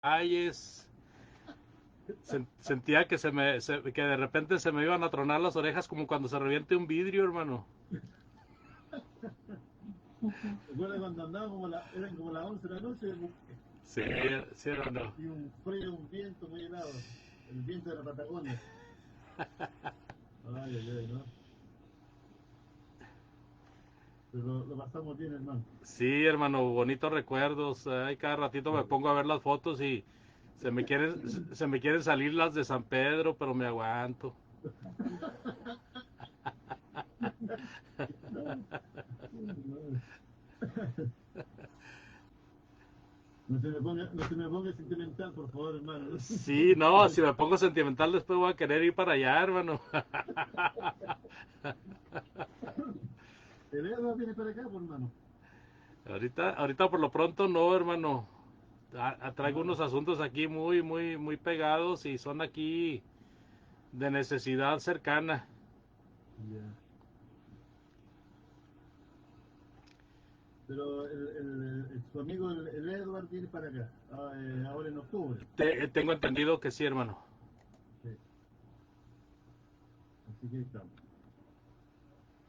calles. Sentía que que de repente se me iban a tronar las orejas como cuando se reviente un vidrio, hermano. Recuerda cuando andaba eran como las 11 de la noche Sí, sí, hermano. y un frío, un viento muy helado, el viento de la Patagonia. Ay, ay, ay, ¿no? Pero lo pasamos bien, hermano. Sí, hermano, bonitos recuerdos. Ay, cada ratito me Sí. pongo a ver las fotos y se me quieren salir las de San Pedro, pero me aguanto. No se me ponga sentimental, por favor, hermano. Sí, no, si me pongo sentimental después voy a querer ir para allá, hermano. El Edward viene para acá, por hermano. Ahorita por lo pronto no, hermano. Traigo Ah, unos asuntos aquí muy pegados y son aquí de necesidad cercana. ya. Pero su amigo el Edward viene para acá, ahora en octubre. Tengo entendido que sí, hermano. Sí, así que estamos.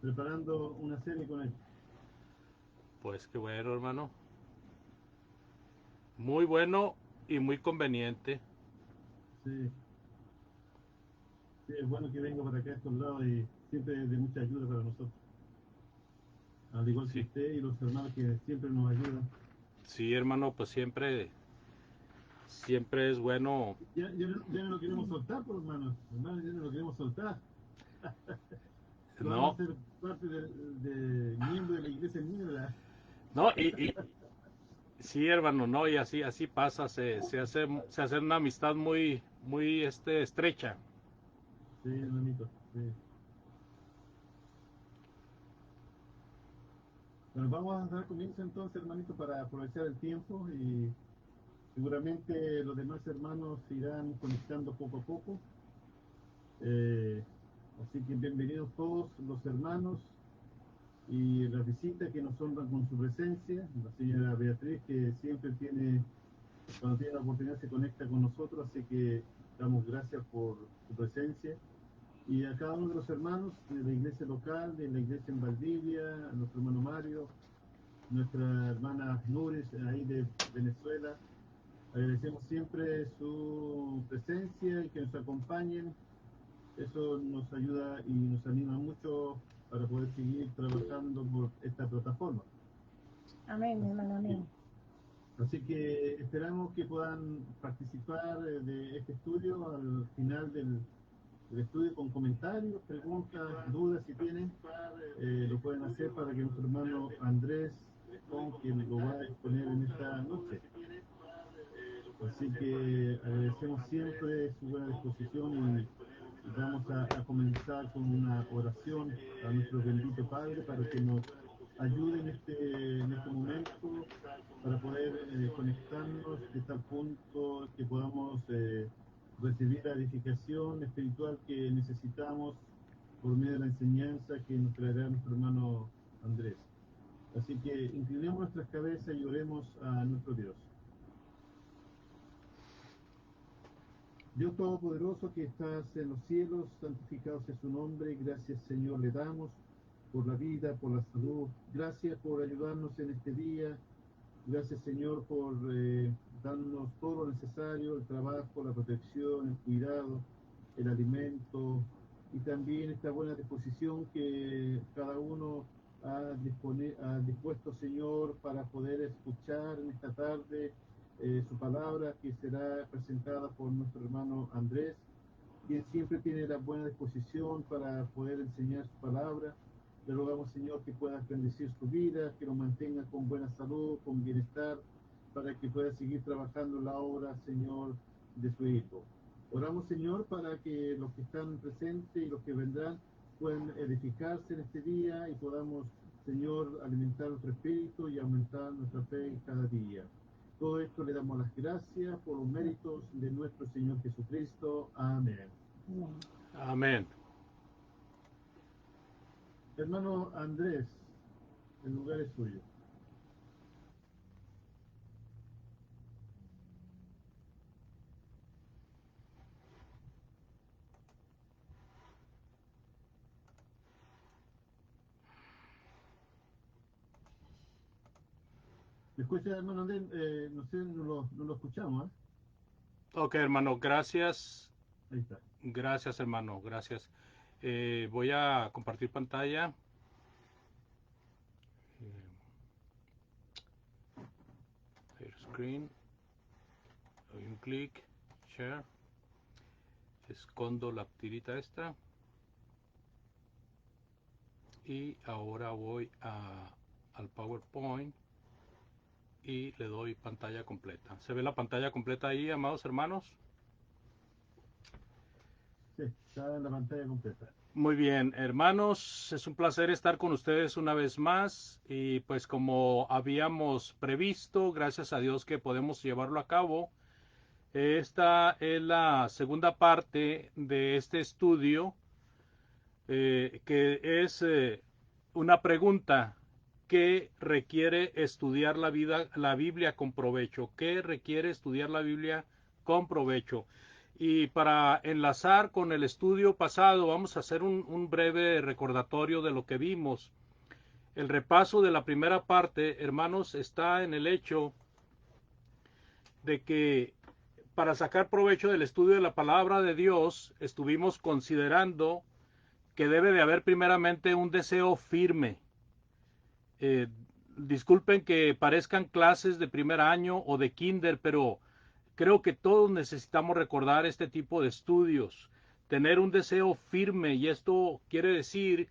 Preparando una serie con él. Pues qué bueno, hermano. Muy bueno y muy conveniente. Sí, sí, es bueno que venga para acá a estos lados y siempre es de mucha ayuda para nosotros. Al igual que Sí, usted y los hermanos que siempre nos ayudan. sí, hermano, pues siempre es bueno. Ya no lo queremos soltar, pues, hermano. Hermano, ya no lo queremos soltar. Lo vamos a No, hacer parte de miembro de la iglesia en Niebla. no, sí, hermano, no, y así pasa, se hace una amistad muy estrecha. Sí, hermanito. Sí. Bueno, vamos a dar comienzo entonces, hermanito, para aprovechar el tiempo y seguramente los demás hermanos se irán conectando poco a poco. Eh, Así que bienvenidos todos los hermanos y las visitas que nos honran con su presencia. La señora Beatriz, que siempre tiene, cuando tiene la oportunidad, se conecta con nosotros, así que damos gracias por su presencia. Y a cada uno de los hermanos de la iglesia local, de la iglesia en Valdivia, a nuestro hermano Mario, nuestra hermana Nuris, ahí de Venezuela. Agradecemos siempre su presencia y que nos acompañen. Eso nos ayuda y nos anima mucho para poder seguir trabajando por esta plataforma. Amén, mi Así hermano, que, amén. así que esperamos que puedan participar de este estudio al final del estudio con comentarios, preguntas, dudas si tienen. Lo pueden hacer para que nuestro hermano Andrés, con quien lo va a exponer en esta noche. Así que agradecemos siempre su buena disposición y vamos a comenzar con una oración a nuestro bendito Padre para que nos ayude en este momento para poder conectarnos de tal punto que podamos recibir la edificación espiritual que necesitamos por medio de la enseñanza que nos traerá nuestro hermano Andrés. Así que inclinemos nuestras cabezas y oremos a nuestro Dios. Dios Todopoderoso que estás en los cielos, santificado sea su nombre. Gracias, Señor, le damos por la vida, por la salud. Gracias por ayudarnos en este día. Gracias, Señor, por darnos todo lo necesario, el trabajo, la protección, el cuidado, el alimento y también esta buena disposición que cada uno ha dispuesto, Señor, para poder escuchar en esta tarde su palabra que será presentada por nuestro hermano Andrés, quien siempre tiene la buena disposición para poder enseñar su palabra. Le rogamos, Señor, que puedas bendecir su vida, que lo mantenga con buena salud, con bienestar, para que pueda seguir trabajando la obra, Señor, de su Hijo. Oramos, Señor, para que los que están presentes y los que vendrán puedan edificarse en este día y podamos, Señor, alimentar nuestro espíritu y aumentar nuestra fe cada día. Todo esto le damos las gracias por los méritos de nuestro Señor Jesucristo. Amén. Amén. Amén. Hermano Andrés, el lugar es suyo. ¿Me escucha, hermano Andrés? No sé, no lo escuchamos, ¿eh? Ok, hermano, gracias. Ahí está. Gracias, hermano, gracias. Voy a compartir pantalla. Share screen. Doy un clic. Share. Escondo la tirita esta. Y ahora voy al PowerPoint y le doy pantalla completa. ¿Se ve la pantalla completa ahí, amados hermanos? Sí, está en la pantalla completa. Muy bien, hermanos, es un placer estar con ustedes una vez más y pues como habíamos previsto, gracias a Dios que podemos llevarlo a cabo. Esta es la segunda parte de este estudio que es una pregunta: ¿qué requiere estudiar la Biblia con provecho? ¿Qué requiere estudiar la Biblia con provecho? Y para enlazar con el estudio pasado, vamos a hacer un breve recordatorio de lo que vimos. El repaso de la primera parte, hermanos, está en el hecho de que para sacar provecho del estudio de la palabra de Dios, estuvimos considerando que debe de haber primeramente un deseo firme. Eh, Disculpen que parezcan clases de primer año o de kinder, pero creo que todos necesitamos recordar este tipo de estudios, tener un deseo firme, y esto quiere decir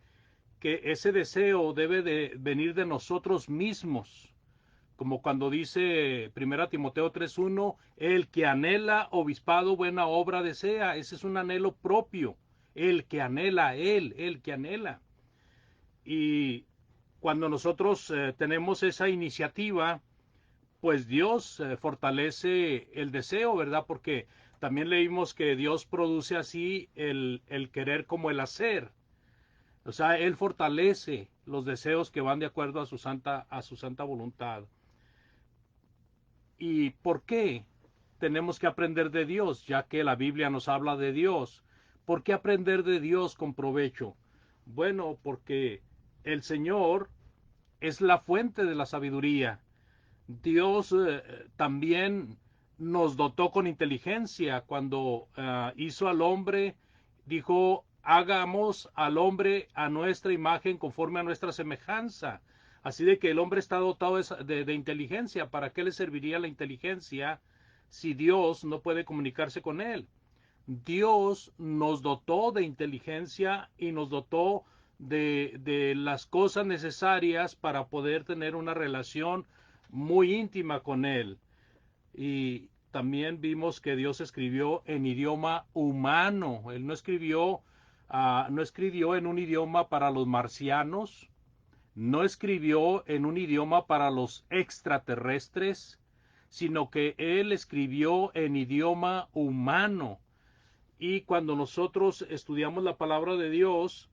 que ese deseo debe de venir de nosotros mismos, como cuando dice 1 Timoteo 3:1, el que anhela obispado buena obra desea. Ese es un anhelo propio, el que anhela, el que anhela. Y cuando nosotros tenemos esa iniciativa, pues Dios fortalece el deseo, ¿verdad? Porque también leímos que Dios produce así el querer como el hacer. O sea, Él fortalece los deseos que van de acuerdo a su santa voluntad. ¿Y por qué tenemos que aprender de Dios? Ya que la Biblia nos habla de Dios. ¿Por qué aprender de Dios con provecho? Bueno, porque el Señor es la fuente de la sabiduría. Dios también nos dotó con inteligencia. Cuando hizo al hombre, dijo: hagamos al hombre a nuestra imagen, conforme a nuestra semejanza. Así de que el hombre está dotado de inteligencia. ¿Para qué le serviría la inteligencia si Dios no puede comunicarse con él? Dios nos dotó de inteligencia y nos dotó de las cosas necesarias para poder tener una relación muy íntima con Él. Y también vimos que Dios escribió en idioma humano. Él no escribió en un idioma para los marcianos, no escribió en un idioma para los extraterrestres, sino que Él escribió en idioma humano. Y cuando nosotros estudiamos la palabra de Dios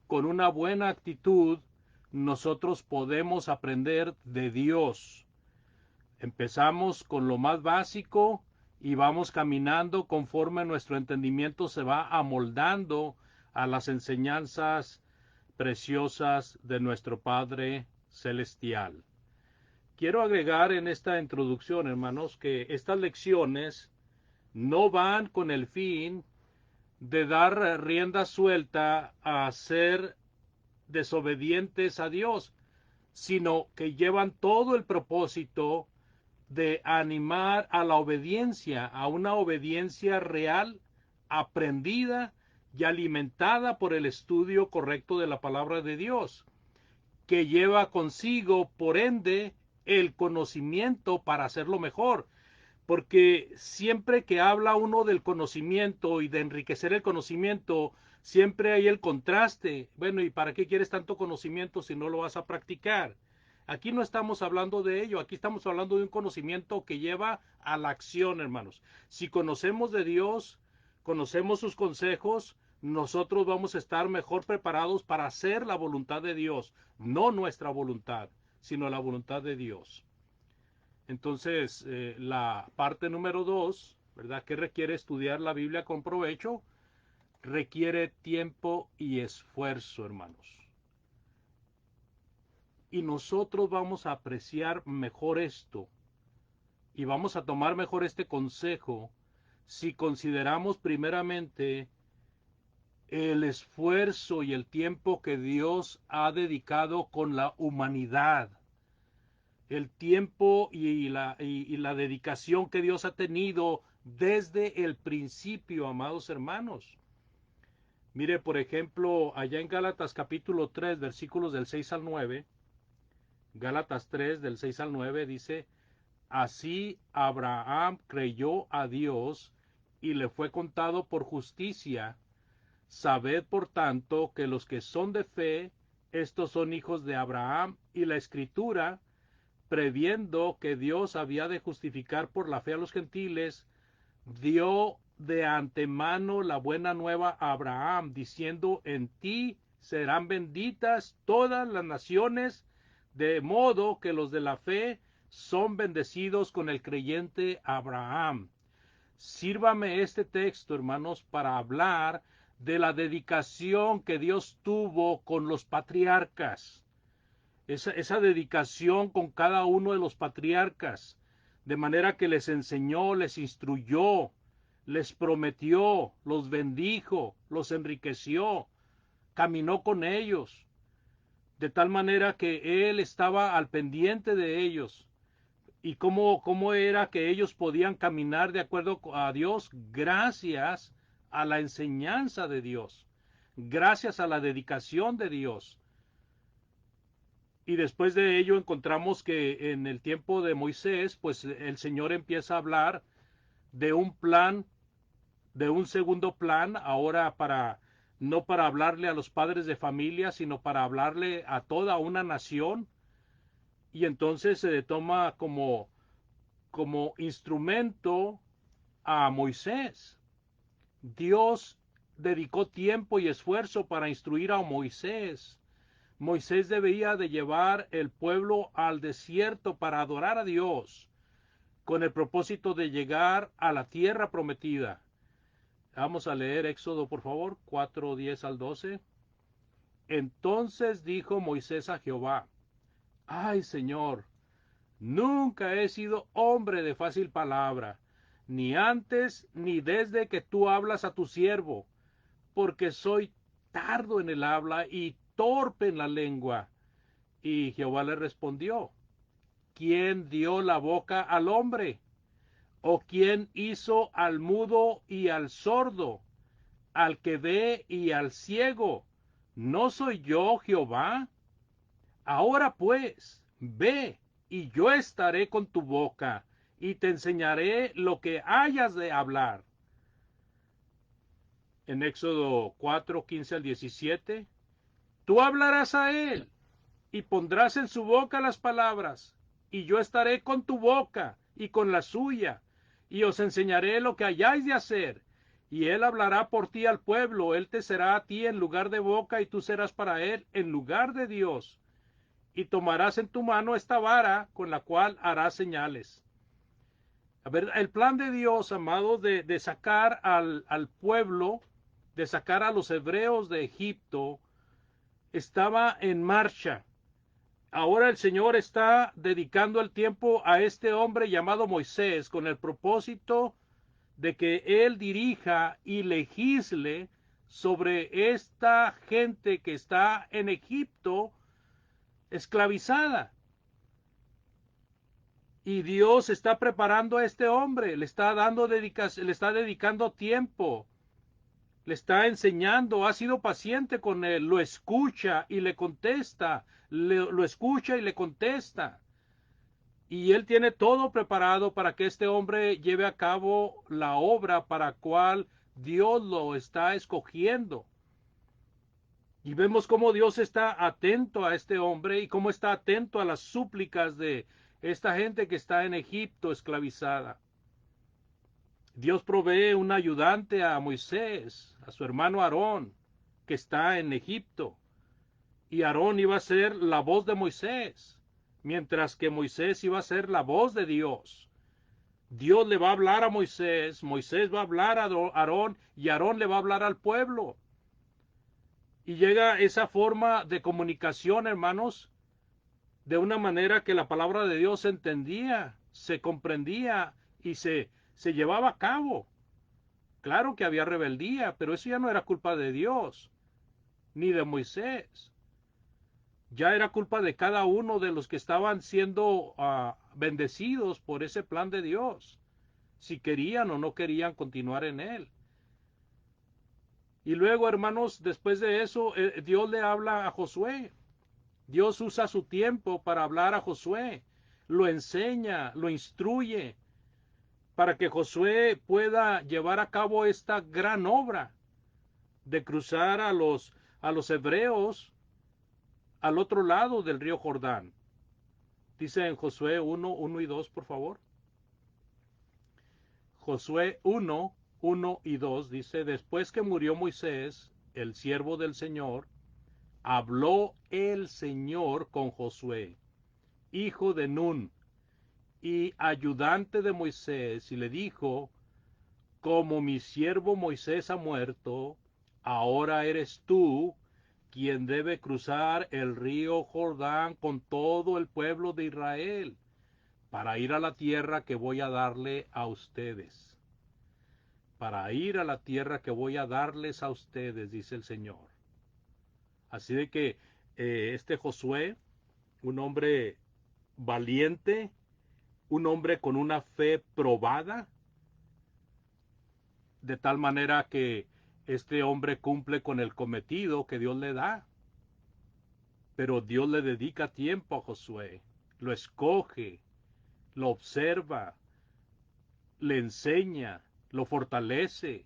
con una buena actitud, nosotros podemos aprender de Dios. Empezamos con lo más básico y vamos caminando conforme nuestro entendimiento se va amoldando a las enseñanzas preciosas de nuestro Padre Celestial. Quiero agregar en esta introducción, hermanos, que estas lecciones no van con el fin de dar rienda suelta a ser desobedientes a Dios, sino que llevan todo el propósito de animar a la obediencia, a una obediencia real, aprendida y alimentada por el estudio correcto de la palabra de Dios, que lleva consigo, por ende, el conocimiento para hacerlo mejor. Porque siempre que habla uno del conocimiento y de enriquecer el conocimiento, siempre hay el contraste. Bueno, ¿y para qué quieres tanto conocimiento si no lo vas a practicar? Aquí no estamos hablando de ello, aquí estamos hablando de un conocimiento que lleva a la acción, hermanos. Si conocemos de Dios, conocemos sus consejos, nosotros vamos a estar mejor preparados para hacer la voluntad de Dios, no nuestra voluntad, sino la voluntad de Dios. Entonces, la parte número 2, ¿verdad? ¿Qué requiere estudiar la Biblia con provecho? Requiere tiempo y esfuerzo, hermanos. Y nosotros vamos a apreciar mejor esto y vamos a tomar mejor este consejo si consideramos primeramente el esfuerzo y el tiempo que Dios ha dedicado con la humanidad, el tiempo y la dedicación que Dios ha tenido desde el principio, amados hermanos. Mire, por ejemplo, allá en Gálatas capítulo 3, versículos del 6 al 9, Gálatas 3, del 6 al 9, dice: así Abraham creyó a Dios y le fue contado por justicia. Sabed, por tanto, que los que son de fe, estos son hijos de Abraham, y la Escritura, previendo que Dios había de justificar por la fe a los gentiles, dio de antemano la buena nueva a Abraham, diciendo: en ti serán benditas todas las naciones, de modo que los de la fe son bendecidos con el creyente Abraham. Sírvame este texto, hermanos, para hablar de la dedicación que Dios tuvo con los patriarcas. Esa dedicación con cada uno de los patriarcas, de manera que les enseñó, les instruyó, les prometió, los bendijo, los enriqueció, caminó con ellos, de tal manera que Él estaba al pendiente de ellos. ¿Y cómo era que ellos podían caminar de acuerdo a Dios? Gracias a la enseñanza de Dios, gracias a la dedicación de Dios. Y después de ello encontramos que en el tiempo de Moisés, pues el Señor empieza a hablar de un plan, de un segundo plan, ahora no para hablarle a los padres de familia, sino para hablarle a toda una nación. Y entonces se toma como instrumento a Moisés. Dios dedicó tiempo y esfuerzo para instruir a Moisés. Moisés debía de llevar el pueblo al desierto para adorar a Dios, con el propósito de llegar a la tierra prometida. Vamos a leer Éxodo, por favor, 4:10 al 12. Entonces dijo Moisés a Jehová: ay, Señor, nunca he sido hombre de fácil palabra, ni antes ni desde que tú hablas a tu siervo, porque soy tardo en el habla y torpe en la lengua. Y Jehová le respondió: ¿quién dio la boca al hombre? ¿O quién hizo al mudo y al sordo, al que ve y al ciego? ¿No soy yo Jehová? Ahora pues, ve, y yo estaré con tu boca, y te enseñaré lo que hayas de hablar. En Éxodo 4:15 al 17, tú hablarás a él, y pondrás en su boca las palabras, y yo estaré con tu boca y con la suya, y os enseñaré lo que hayáis de hacer. Y él hablará por ti al pueblo, él te será a ti en lugar de boca, y tú serás para él en lugar de Dios. Y tomarás en tu mano esta vara con la cual harás señales. A ver, el plan de Dios, amados, de sacar al pueblo, de sacar a los hebreos de Egipto, estaba en marcha. Ahora el Señor está dedicando el tiempo a este hombre llamado Moisés con el propósito de que él dirija y legisle sobre esta gente que está en Egipto esclavizada. Y Dios está preparando a este hombre, le está dedicando tiempo, le está enseñando, ha sido paciente con él, lo escucha y le contesta, lo escucha y le contesta. Y él tiene todo preparado para que este hombre lleve a cabo la obra para la cual Dios lo está escogiendo. Y vemos cómo Dios está atento a este hombre y cómo está atento a las súplicas de esta gente que está en Egipto esclavizada. Dios provee un ayudante a Moisés, a su hermano Aarón, que está en Egipto. Y Aarón iba a ser la voz de Moisés, mientras que Moisés iba a ser la voz de Dios. Dios le va a hablar a Moisés, Moisés va a hablar a Aarón y Aarón le va a hablar al pueblo. Y llega esa forma de comunicación, hermanos, de una manera que la palabra de Dios se entendía, se comprendía y se llevaba a cabo. Claro que había rebeldía, pero eso ya no era culpa de Dios, ni de Moisés. Ya era culpa de cada uno de los que estaban siendo bendecidos por ese plan de Dios, si querían o no querían continuar en él. Y luego, hermanos, después de eso, Dios le habla a Josué. Dios usa su tiempo para hablar a Josué, lo enseña, lo instruye, para que Josué pueda llevar a cabo esta gran obra de cruzar a los hebreos al otro lado del río Jordán. Dice en Josué 1 y 2, por favor. Josué 1 y 2 dice, después que murió Moisés, el siervo del Señor, habló el Señor con Josué, hijo de Nun, y ayudante de Moisés, y le dijo, como mi siervo Moisés ha muerto, ahora eres tú quien debe cruzar el río Jordán con todo el pueblo de Israel, para ir a la tierra que voy a darle a ustedes. Para ir a la tierra que voy a darles a ustedes, dice el Señor. Así de que este Josué, un hombre valiente, un hombre con una fe probada, de tal manera que este hombre cumple con el cometido que Dios le da. Pero Dios le dedica tiempo a Josué, lo escoge, lo observa, le enseña, lo fortalece,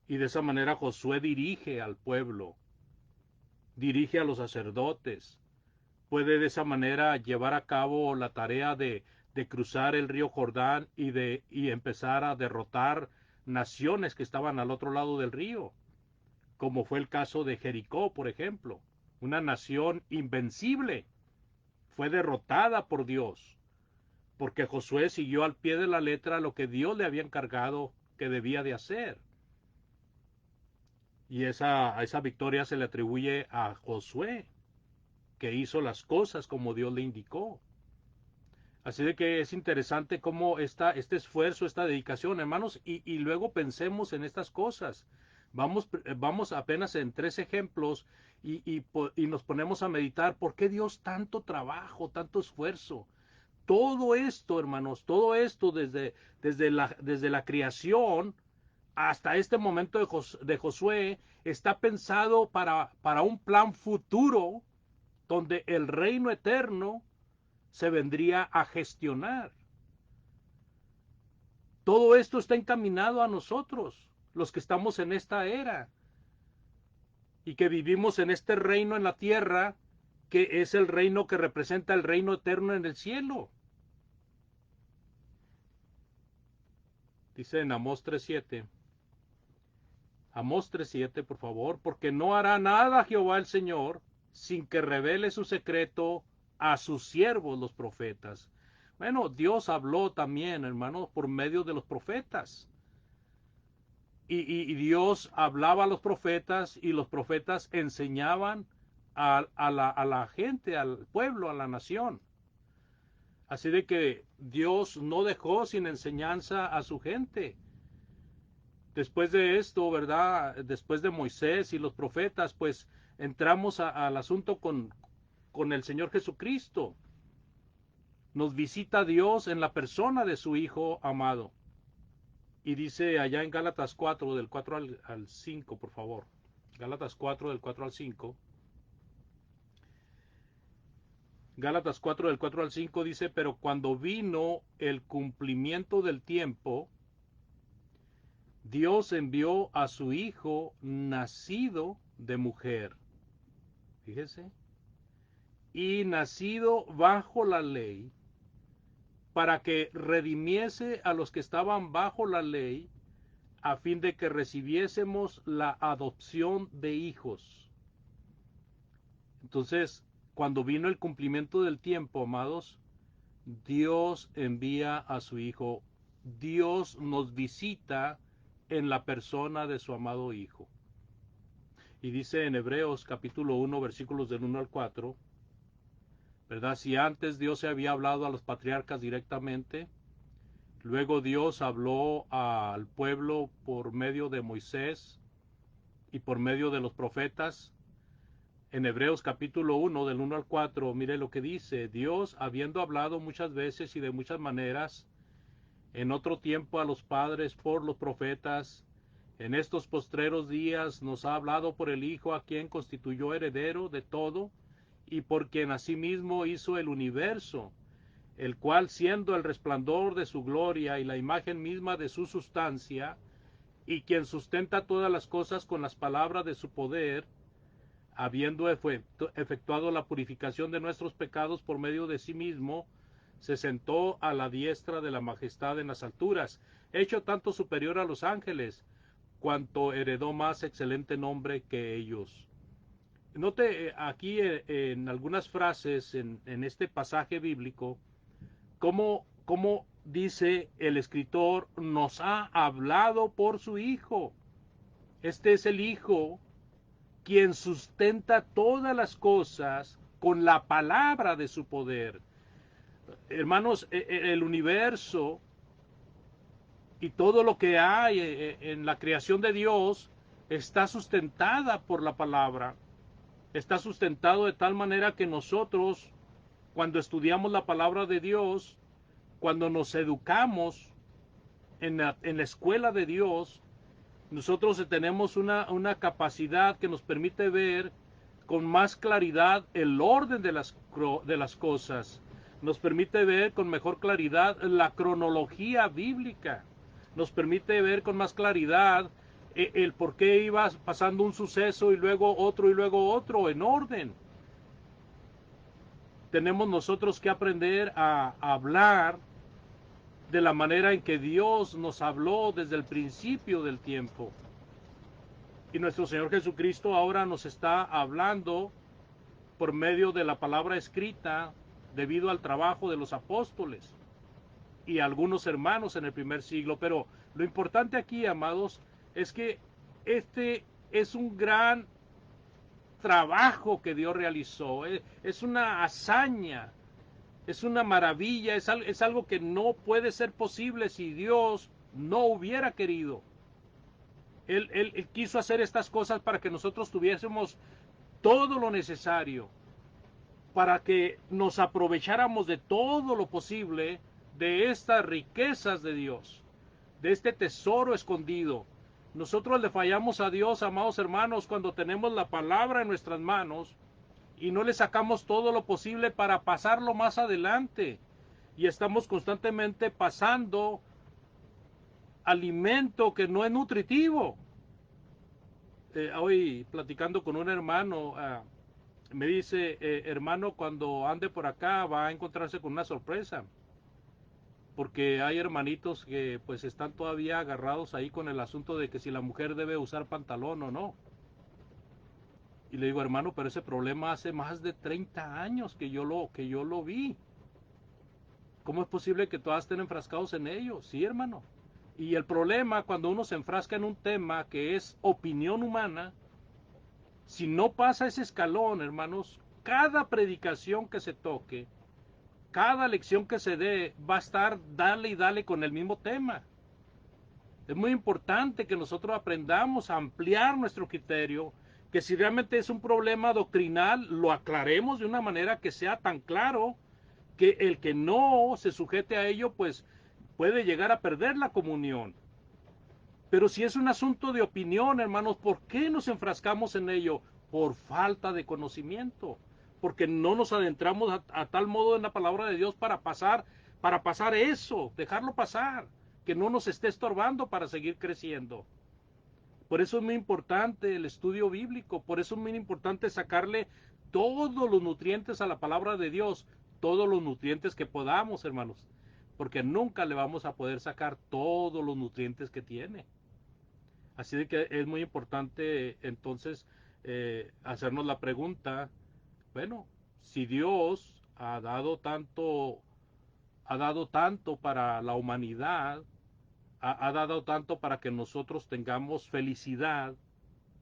y de esa manera Josué dirige al pueblo, dirige a los sacerdotes, puede de esa manera llevar a cabo la tarea de cruzar el río Jordán y empezar a derrotar naciones que estaban al otro lado del río, como fue el caso de Jericó, por ejemplo, una nación invencible, fue derrotada por Dios, porque Josué siguió al pie de la letra lo que Dios le había encargado que debía de hacer. Y esa victoria se le atribuye a Josué, que hizo las cosas como Dios le indicó. Así de que es interesante cómo este esfuerzo, esta dedicación, hermanos, y luego pensemos en estas cosas. Vamos apenas en 3 ejemplos y nos ponemos a meditar por qué Dios tanto trabajo, tanto esfuerzo. Todo esto, hermanos, todo esto desde la creación hasta este momento de Josué está pensado para un plan futuro donde el reino eterno se vendría a gestionar. Todo esto está encaminado a nosotros, los que estamos en esta era y que vivimos en este reino en la tierra, que es el reino que representa el reino eterno en el cielo. Dice en Amós 3:7. Amós 3:7, por favor, porque no hará nada Jehová el Señor sin que revele su secreto a sus siervos los profetas. Bueno, Dios habló también, hermanos, por medio de los profetas. Y Dios hablaba a los profetas y los profetas enseñaban a la gente, al pueblo, a la nación. Así de que Dios no dejó sin enseñanza a su gente. Después de esto, ¿verdad? Después de Moisés y los profetas, pues entramos al asunto con el Señor Jesucristo. Nos visita Dios en la persona de su Hijo amado. Y dice allá en Gálatas 4, del 4 al 5, por favor. Gálatas 4, del 4 al 5. Gálatas 4, del 4 al 5 dice, pero cuando vino el cumplimiento del tiempo, Dios envió a su Hijo nacido de mujer. Fíjese. Y nacido bajo la ley, para que redimiese a los que estaban bajo la ley, a fin de que recibiésemos la adopción de hijos. Entonces, cuando vino el cumplimiento del tiempo, amados, Dios envía a su Hijo. Dios nos visita en la persona de su amado Hijo. Y dice en Hebreos capítulo 1, versículos del 1 al 4, ¿verdad? Si antes Dios se había hablado a los patriarcas directamente, luego Dios habló al pueblo por medio de Moisés y por medio de los profetas. En Hebreos capítulo 1, del 1 al 4, mire lo que dice: Dios, habiendo hablado muchas veces y de muchas maneras, en otro tiempo a los padres por los profetas, en estos postreros días nos ha hablado por el Hijo, a quien constituyó heredero de todo, y por quien asimismo hizo el universo, el cual, siendo el resplandor de su gloria y la imagen misma de su sustancia, y quien sustenta todas las cosas con las palabras de su poder, habiendo efectuado la purificación de nuestros pecados por medio de sí mismo, se sentó a la diestra de la majestad en las alturas, hecho tanto superior a los ángeles, cuanto heredó más excelente nombre que ellos. Note aquí en algunas frases en este pasaje bíblico, cómo dice el escritor: nos ha hablado por su Hijo. Este es el Hijo quien sustenta todas las cosas con la palabra de su poder. Hermanos, el universo y todo lo que hay en la creación de Dios está sustentada por la palabra. Está sustentado de tal manera que nosotros, cuando estudiamos la palabra de Dios, cuando nos educamos en la escuela de Dios, nosotros tenemos una capacidad que nos permite ver con más claridad el orden de las cosas. Nos permite ver con mejor claridad la cronología bíblica. Nos permite ver con más claridad el por qué iba pasando un suceso y luego otro en orden. Tenemos nosotros que aprender a hablar de la manera en que Dios nos habló desde el principio del tiempo. Y nuestro Señor Jesucristo ahora nos está hablando por medio de la palabra escrita, debido al trabajo de los apóstoles y algunos hermanos en el primer siglo. Pero lo importante aquí, amados, es que este es un gran trabajo que Dios realizó. Es una hazaña, es una maravilla, es algo que no puede ser posible si Dios no hubiera querido. Él quiso hacer estas cosas para que nosotros tuviésemos todo lo necesario, para que nos aprovecháramos de todo lo posible de estas riquezas de Dios, de este tesoro escondido. Nosotros le fallamos a Dios, amados hermanos, cuando tenemos la palabra en nuestras manos y no le sacamos todo lo posible para pasarlo más adelante. Y estamos constantemente pasando alimento que no es nutritivo. Hoy platicando con un hermano, me dice: hermano, cuando ande por acá va a encontrarse con una sorpresa, porque hay hermanitos que pues están todavía agarrados ahí con el asunto de que si la mujer debe usar pantalón o no. Y le digo: hermano, pero ese problema hace más de 30 años que yo lo vi. ¿Cómo es posible que todas estén enfrascados en ello? Sí, hermano. Y el problema, cuando uno se enfrasca en un tema que es opinión humana, si no pasa ese escalón, hermanos, cada predicación que se toque, cada lección que se dé, va a estar dale y dale con el mismo tema. Es muy importante que nosotros aprendamos a ampliar nuestro criterio, que si realmente es un problema doctrinal, lo aclaremos de una manera que sea tan claro que el que no se sujete a ello, pues puede llegar a perder la comunión. Pero si es un asunto de opinión, hermanos, ¿por qué nos enfrascamos en ello? Por falta de conocimiento, porque no nos adentramos a tal modo en la palabra de Dios para pasar eso, dejarlo pasar, que no nos esté estorbando para seguir creciendo. Por eso es muy importante el estudio bíblico, por eso es muy importante sacarle todos los nutrientes a la palabra de Dios, todos los nutrientes que podamos, hermanos, porque nunca le vamos a poder sacar todos los nutrientes que tiene. Así de que es muy importante entonces hacernos la pregunta: bueno, si Dios ha dado tanto para la humanidad, ha dado tanto para que nosotros tengamos felicidad,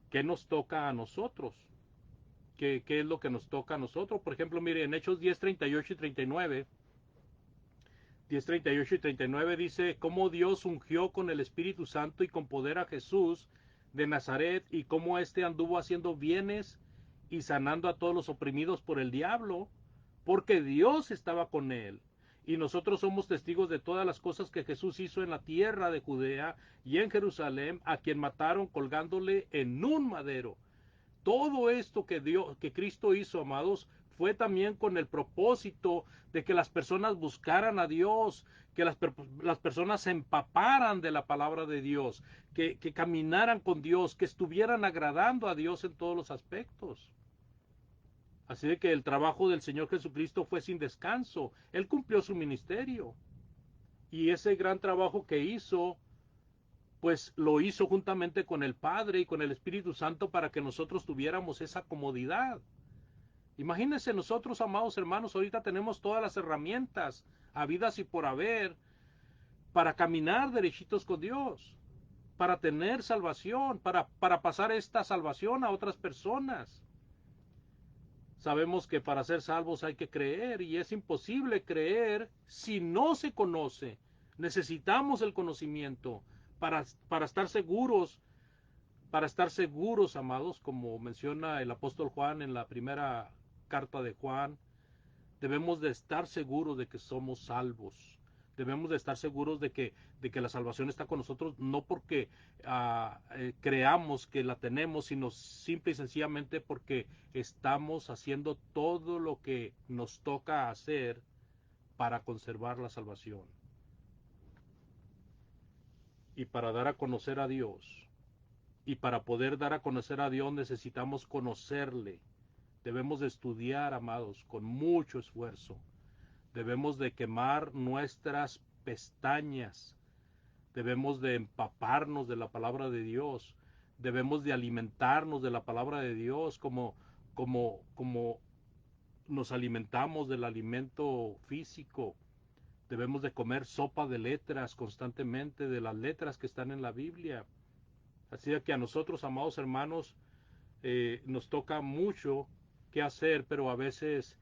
¿qué nos toca a nosotros? qué es lo que nos toca a nosotros. Por ejemplo, mire, en Hechos 10, 38 y 39, 10, 38 y 39 dice, cómo Dios ungió con el Espíritu Santo y con poder a Jesús de Nazaret, y cómo éste anduvo haciendo bienes y sanando a todos los oprimidos por el diablo, porque Dios estaba con él. Y nosotros somos testigos de todas las cosas que Jesús hizo en la tierra de Judea y en Jerusalén, a quien mataron colgándole en un madero. Todo esto que Cristo hizo, amados, fue también con el propósito de que las personas buscaran a Dios, que las personas se empaparan de la palabra de Dios, que caminaran con Dios, que estuvieran agradando a Dios en todos los aspectos. Así de que el trabajo del Señor Jesucristo fue sin descanso. Él cumplió su ministerio. Y ese gran trabajo que hizo, pues lo hizo juntamente con el Padre y con el Espíritu Santo para que nosotros tuviéramos esa comodidad. Imagínense nosotros, amados hermanos, ahorita tenemos todas las herramientas habidas y por haber para caminar derechitos con Dios, para tener salvación, para pasar esta salvación a otras personas. Sabemos que para ser salvos hay que creer, y es imposible creer si no se conoce. Necesitamos el conocimiento para estar seguros, amados, como menciona el apóstol Juan en la primera carta de Juan. Debemos de estar seguros de que somos salvos. Debemos de estar seguros de que la salvación está con nosotros, no porque creamos que la tenemos, sino simple y sencillamente porque estamos haciendo todo lo que nos toca hacer para conservar la salvación. Y para dar a conocer a Dios. Y para poder dar a conocer a Dios necesitamos conocerle. Debemos de estudiar, amados, con mucho esfuerzo. Debemos de quemar nuestras pestañas. Debemos de empaparnos de la palabra de Dios. Debemos de alimentarnos de la palabra de Dios como nos alimentamos del alimento físico. Debemos de comer sopa de letras constantemente, de las letras que están en la Biblia. Así que a nosotros, amados hermanos, nos toca mucho que hacer, pero a veces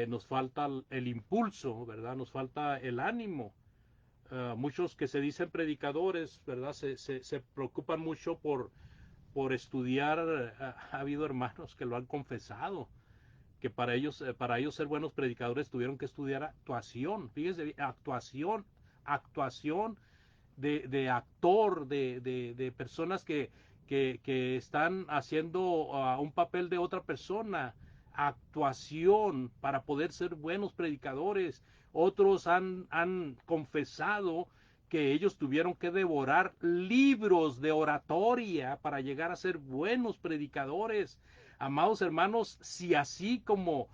nos falta el impulso, ¿verdad? Nos falta el ánimo. Muchos que se dicen predicadores, ¿verdad? Se preocupan mucho por estudiar. Ha habido hermanos que lo han confesado, que para ellos ser buenos predicadores tuvieron que estudiar actuación. Fíjese, actuación de actor, de personas que están haciendo un papel de otra persona, actuación para poder ser buenos predicadores. Otros han confesado que ellos tuvieron que devorar libros de oratoria para llegar a ser buenos predicadores. Amados hermanos, si así como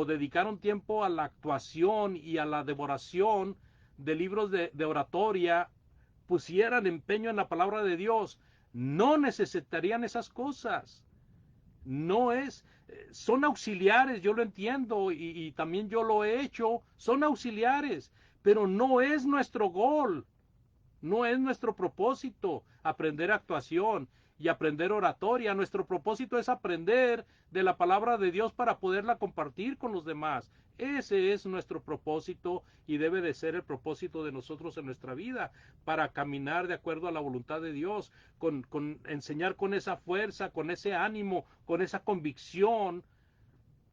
dedicaron tiempo a la actuación y a la devoración de libros de oratoria, pusieran empeño en la palabra de Dios, no necesitarían esas cosas. No es, son auxiliares, yo lo entiendo, y también yo lo he hecho, son auxiliares, pero no es nuestro gol. No es nuestro propósito aprender actuación y aprender oratoria. Nuestro propósito es aprender de la palabra de Dios para poderla compartir con los demás. Ese es nuestro propósito y debe de ser el propósito de nosotros en nuestra vida, para caminar de acuerdo a la voluntad de Dios, con enseñar con esa fuerza, con ese ánimo, con esa convicción,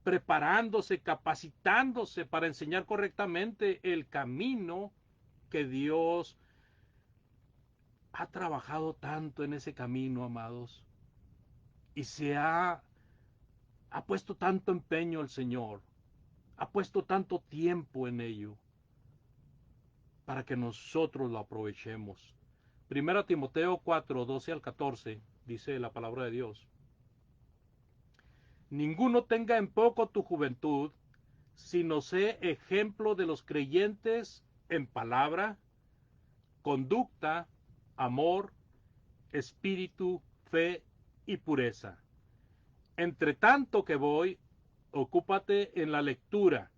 preparándose, capacitándose para enseñar correctamente el camino que Dios ha trabajado tanto en ese camino, amados, y ha puesto tanto empeño el Señor, ha puesto tanto tiempo en ello, para que nosotros lo aprovechemos. Primera Timoteo 4, 12 al 14, dice la palabra de Dios: ninguno tenga en poco tu juventud, sino sé ejemplo de los creyentes en palabra, conducta, amor, espíritu, fe y pureza. Entre tanto que voy, ocúpate en la lectura,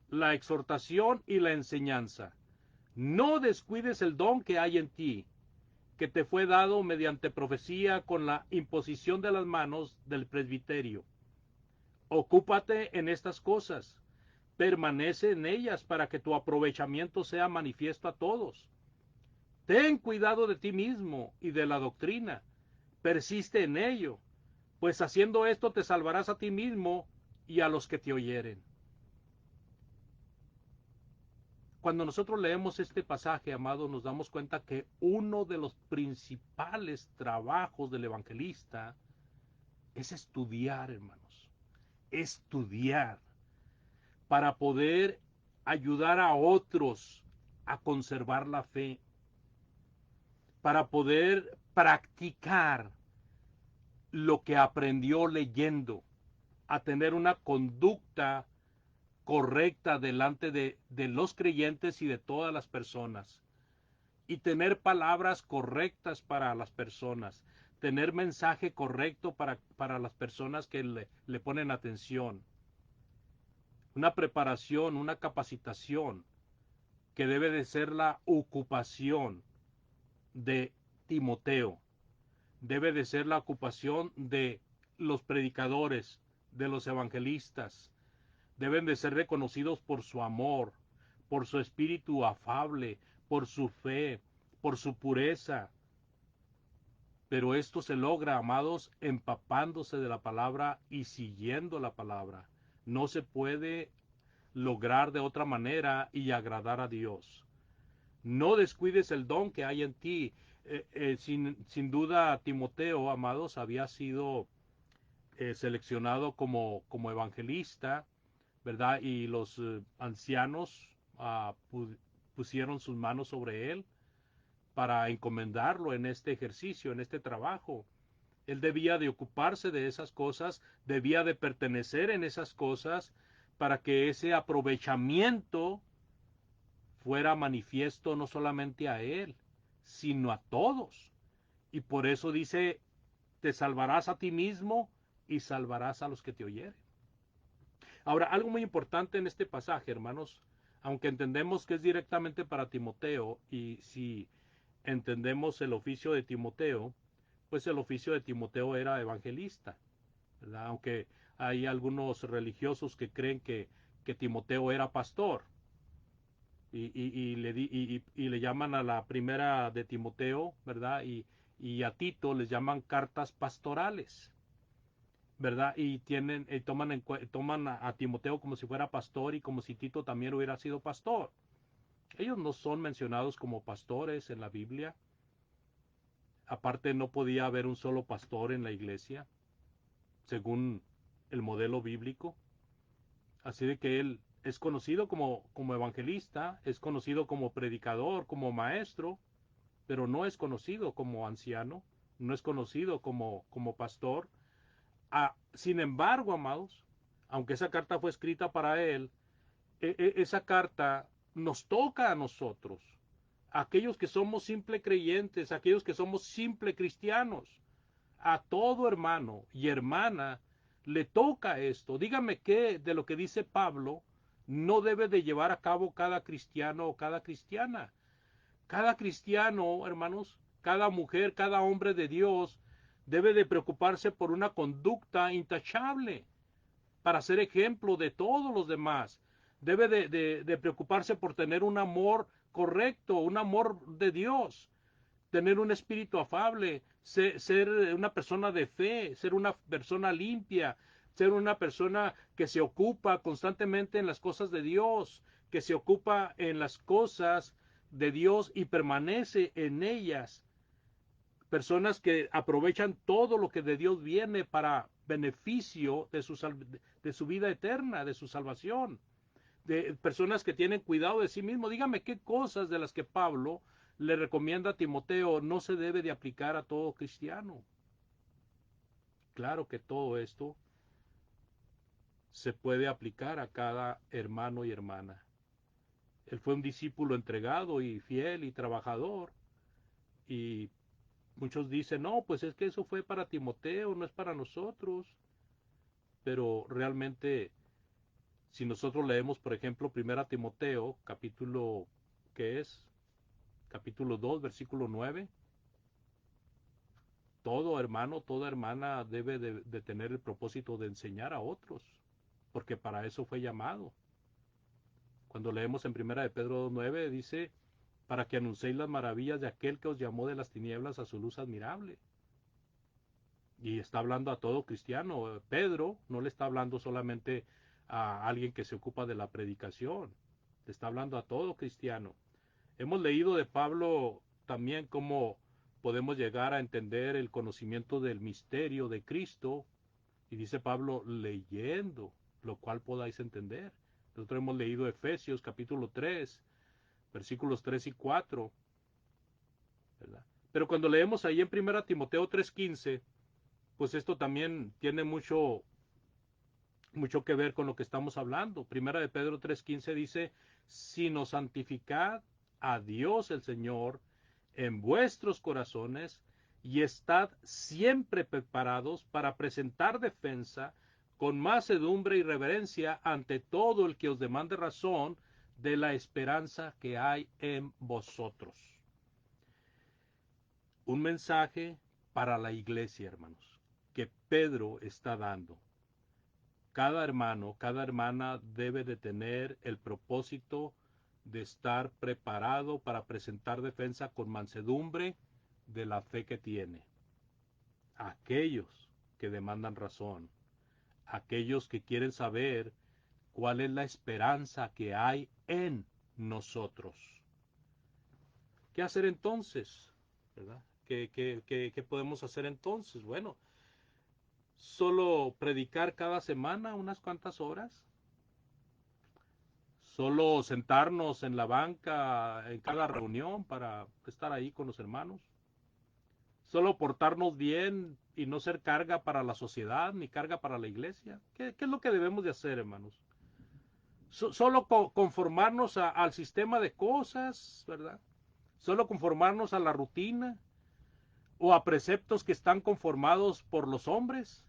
la exhortación y la enseñanza. No descuides el don que hay en ti, que te fue dado mediante profecía con la imposición de las manos del presbiterio. Ocúpate en estas cosas, permanece en ellas para que tu aprovechamiento sea manifiesto a todos. Ten cuidado de ti mismo y de la doctrina, persiste en ello, pues haciendo esto te salvarás a ti mismo y a los que te oyeren. Cuando nosotros leemos este pasaje, amados, nos damos cuenta que uno de los principales trabajos del evangelista es estudiar, hermanos. Estudiar para poder ayudar a otros a conservar la fe, para poder practicar lo que aprendió leyendo, a tener una conducta correcta delante de los creyentes y de todas las personas. Y tener palabras correctas para las personas, tener mensaje correcto para las personas que le ponen atención. Una preparación, una capacitación que debe de ser la ocupación de Timoteo. Debe de ser la ocupación de los predicadores, de los evangelistas. Deben de ser reconocidos por su amor, por su espíritu afable, por su fe, por su pureza. Pero esto se logra, amados, empapándose de la palabra y siguiendo la palabra. No se puede lograr de otra manera y agradar a Dios. No descuides el don que hay en ti. Sin duda, Timoteo, amados, había sido seleccionado como evangelista, ¿verdad? Y los ancianos pusieron sus manos sobre él para encomendarlo en este ejercicio, en este trabajo. Él debía de ocuparse de esas cosas, debía de pertenecer en esas cosas para que ese aprovechamiento fuera manifiesto no solamente a él, sino a todos. Y por eso dice, te salvarás a ti mismo y salvarás a los que te oyeren. Ahora, algo muy importante en este pasaje, hermanos, aunque entendemos que es directamente para Timoteo, y si entendemos el oficio de Timoteo, pues el oficio de Timoteo era evangelista, ¿verdad? Aunque hay algunos religiosos que creen que Timoteo era pastor, y le llaman a la primera de Timoteo, ¿verdad? Y a Tito les llaman cartas pastorales, ¿verdad? Y toman a Timoteo como si fuera pastor y como si Tito también hubiera sido pastor. Ellos no son mencionados como pastores en la Biblia. Aparte, no podía haber un solo pastor en la iglesia, según el modelo bíblico. Así de que él es conocido como evangelista, es conocido como predicador, como maestro, pero no es conocido como anciano, no es conocido como pastor. Sin embargo, amados, aunque esa carta fue escrita para él, esa carta nos toca a nosotros, aquellos que somos simple creyentes, aquellos que somos simple cristianos. A todo hermano y hermana le toca esto. Dígame qué de lo que dice Pablo no debe de llevar a cabo cada cristiano o cada cristiana. Cada cristiano, hermanos, cada mujer, cada hombre de Dios debe de preocuparse por una conducta intachable para ser ejemplo de todos los demás. Debe de preocuparse por tener un amor correcto, un amor de Dios, tener un espíritu afable, ser una persona de fe, ser una persona limpia, ser una persona que se ocupa constantemente en las cosas de Dios, que se ocupa en las cosas de Dios y permanece en ellas. Personas que aprovechan todo lo que de Dios viene para beneficio de su vida eterna, de su salvación. De personas que tienen cuidado de sí mismo. Dígame qué cosas de las que Pablo le recomienda a Timoteo no se debe de aplicar a todo cristiano. Claro que todo esto se puede aplicar a cada hermano y hermana. Él fue un discípulo entregado y fiel y trabajador. Y muchos dicen, no, pues es que eso fue para Timoteo, no es para nosotros. Pero realmente, si nosotros leemos, por ejemplo, 1 Timoteo, capítulo, ¿qué es? Capítulo 2, versículo 9. todo hermano, toda hermana debe de tener el propósito de enseñar a otros, porque para eso fue llamado. Cuando leemos en Primera de Pedro 9 dice, para que anunciéis las maravillas de aquel que os llamó de las tinieblas a su luz admirable. Y está hablando a todo cristiano. Pedro no le está hablando solamente a alguien que se ocupa de la predicación, le está hablando a todo cristiano. Hemos leído de Pablo también cómo podemos llegar a entender el conocimiento del misterio de Cristo, y dice Pablo, leyendo, lo cual podáis entender. Nosotros hemos leído Efesios capítulo 3, versículos 3 y 4, ¿verdad? Pero cuando leemos ahí en 1 Timoteo 3:15, pues esto también tiene mucho que ver con lo que estamos hablando. Primera de Pedro 3:15 dice, sino santificad a Dios el Señor en vuestros corazones y estad siempre preparados para presentar defensa con mansedumbre y reverencia ante todo el que os demande razón de la esperanza que hay en vosotros. Un mensaje para la iglesia, hermanos, que Pedro está dando. Cada hermano, cada hermana debe de tener el propósito de estar preparado para presentar defensa con mansedumbre de la fe que tiene. Aquellos que demandan razón, aquellos que quieren saber cuál es la esperanza que hay en nosotros. ¿Qué hacer entonces? ¿Verdad? ¿Qué podemos hacer entonces? Bueno, solo predicar cada semana unas cuantas horas. Solo sentarnos en la banca en cada reunión para estar ahí con los hermanos. Solo portarnos bien y no ser carga para la sociedad ni carga para la iglesia. ¿Qué es lo que debemos de hacer, hermanos? Solo conformarnos al sistema de cosas, ¿verdad? Solo conformarnos a la rutina o a preceptos que están conformados por los hombres,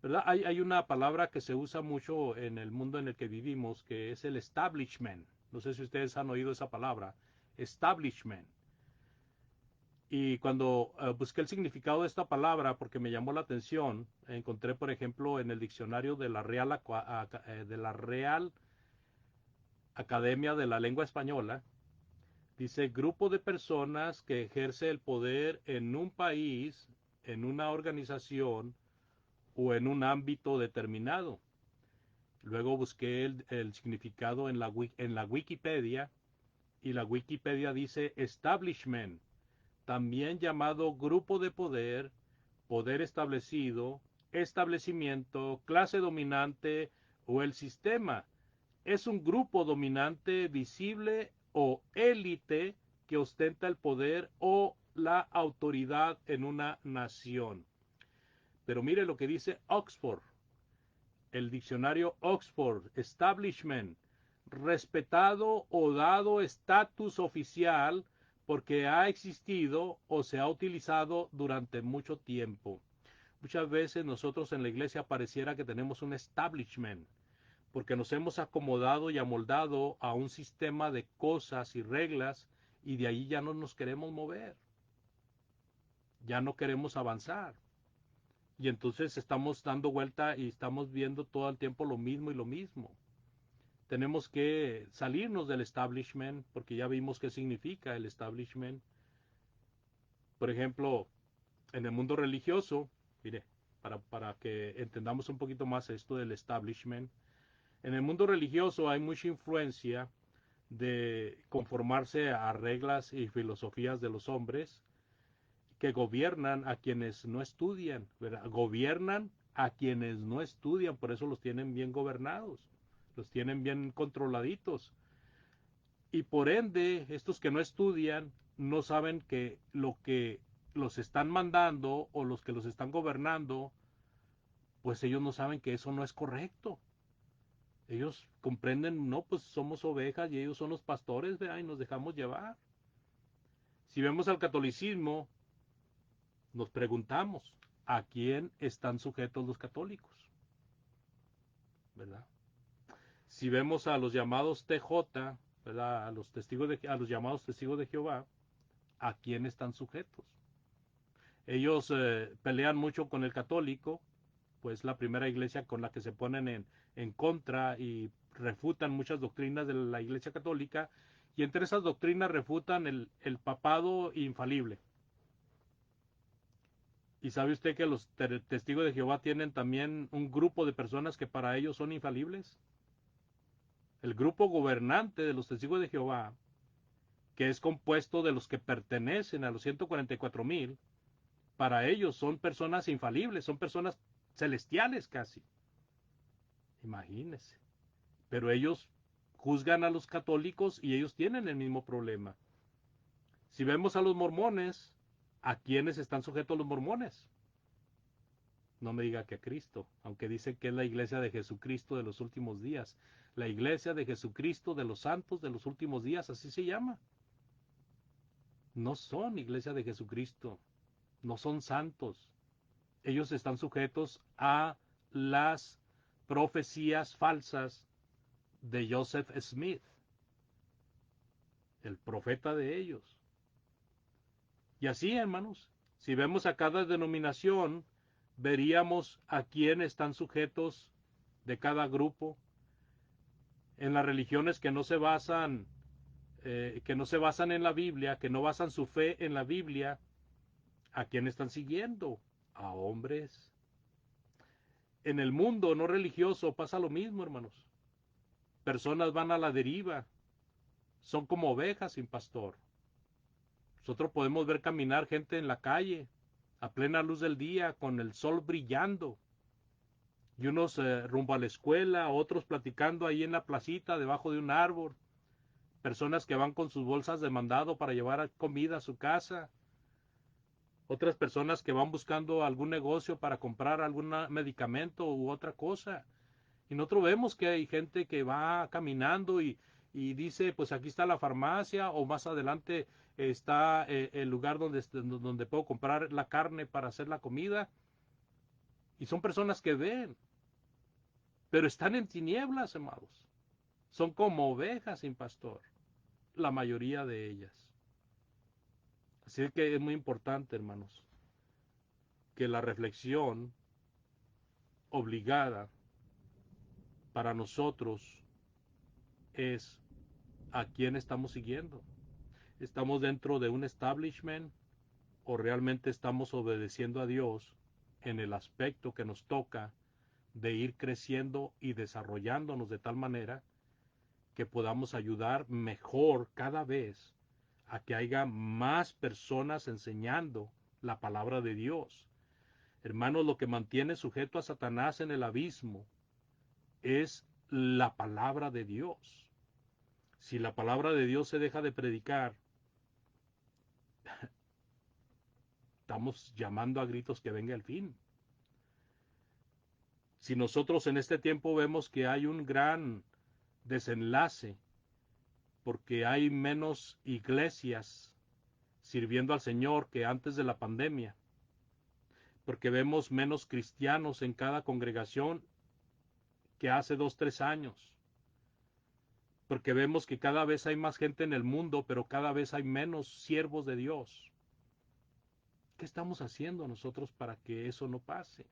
¿verdad? Hay una palabra que se usa mucho en el mundo en el que vivimos, que es el establishment. No sé si ustedes han oído esa palabra, establishment. Y cuando busqué el significado de esta palabra, porque me llamó la atención, encontré, por ejemplo, en el diccionario de la Real Academia de la Lengua Española, dice grupo de personas que ejerce el poder en un país, en una organización o en un ámbito determinado. Luego busqué el significado en la Wikipedia, y la Wikipedia dice establishment, también llamado grupo de poder, poder establecido, establecimiento, clase dominante o el sistema. Es un grupo dominante visible o élite que ostenta el poder o la autoridad en una nación. Pero mire lo que dice Oxford, el diccionario Oxford, establishment, respetado o dado estatus oficial porque ha existido o se ha utilizado durante mucho tiempo. Muchas veces nosotros en la iglesia pareciera que tenemos un establishment, porque nos hemos acomodado y amoldado a un sistema de cosas y reglas, y de ahí ya no nos queremos mover, ya no queremos avanzar. Y entonces estamos dando vuelta y estamos viendo todo el tiempo lo mismo y lo mismo. Tenemos que salirnos del establishment, porque ya vimos qué significa el establishment. Por ejemplo, en el mundo religioso, mire, para que entendamos un poquito más esto del establishment, en el mundo religioso hay mucha influencia de conformarse a reglas y filosofías de los hombres que gobiernan a quienes no estudian, ¿verdad? Gobiernan a quienes no estudian, por eso los tienen bien gobernados, los tienen bien controladitos. Y por ende, estos que no estudian no saben que lo que los están mandando o los que los están gobernando, pues ellos no saben que eso no es correcto. Ellos comprenden, no, pues somos ovejas y ellos son los pastores, ¿verdad? Y nos dejamos llevar. Si vemos al catolicismo, nos preguntamos, ¿a quién están sujetos los católicos? ¿Verdad? Si vemos a los llamados TJ, ¿verdad? A los llamados testigos de Jehová, ¿a quién están sujetos? Ellos pelean mucho con el católico, pues la primera iglesia con la que se ponen en contra y refutan muchas doctrinas de la iglesia católica, y entre esas doctrinas refutan el papado infalible. ¿Y sabe usted que los testigos de Jehová tienen también un grupo de personas que para ellos son infalibles? El grupo gobernante de los testigos de Jehová, que es compuesto de los que pertenecen a los 144,000, para ellos son personas infalibles, son personas celestiales casi. Imagínense. Pero ellos juzgan a los católicos y ellos tienen el mismo problema. Si vemos a los mormones, ¿a quiénes están sujetos los mormones? No me diga que a Cristo, aunque dice que es la iglesia de Jesucristo de los últimos días. La iglesia de Jesucristo de los santos de los últimos días, así se llama. No son iglesia de Jesucristo, no son santos. Ellos están sujetos a las profecías falsas de Joseph Smith, el profeta de ellos. Y así, hermanos, si vemos a cada denominación, veríamos a quién están sujetos de cada grupo. En las religiones que no se basan en la Biblia, que no basan su fe en la Biblia, ¿a quién están siguiendo? A hombres. En el mundo no religioso pasa lo mismo, hermanos. Personas van a la deriva, son como ovejas sin pastor. Nosotros podemos ver caminar gente en la calle, a plena luz del día, con el sol brillando, y unos rumbo a la escuela, otros platicando ahí en la placita, debajo de un árbol, personas que van con sus bolsas de mandado para llevar comida a su casa, otras personas que van buscando algún negocio para comprar algún medicamento u otra cosa. Y nosotros vemos que hay gente que va caminando y dice, pues aquí está la farmacia, o más adelante está el lugar donde puedo comprar la carne para hacer la comida. Y son personas que ven, pero están en tinieblas, amados. Son como ovejas sin pastor, la mayoría de ellas. Así que es muy importante, hermanos, que la reflexión obligada para nosotros es a quién estamos siguiendo. ¿Estamos dentro de un establishment o realmente estamos obedeciendo a Dios en el aspecto que nos toca de ir creciendo y desarrollándonos de tal manera que podamos ayudar mejor cada vez a que haya más personas enseñando la palabra de Dios? Hermanos, lo que mantiene sujeto a Satanás en el abismo es la palabra de Dios. Si la palabra de Dios se deja de predicar, estamos llamando a gritos que venga el fin. Si nosotros en este tiempo vemos que hay un gran desenlace, porque hay menos iglesias sirviendo al Señor que antes de la pandemia, porque vemos menos cristianos en cada congregación que hace 2, 3 años, porque vemos que cada vez hay más gente en el mundo, pero cada vez hay menos siervos de Dios. ¿Qué estamos haciendo nosotros para que eso no pase?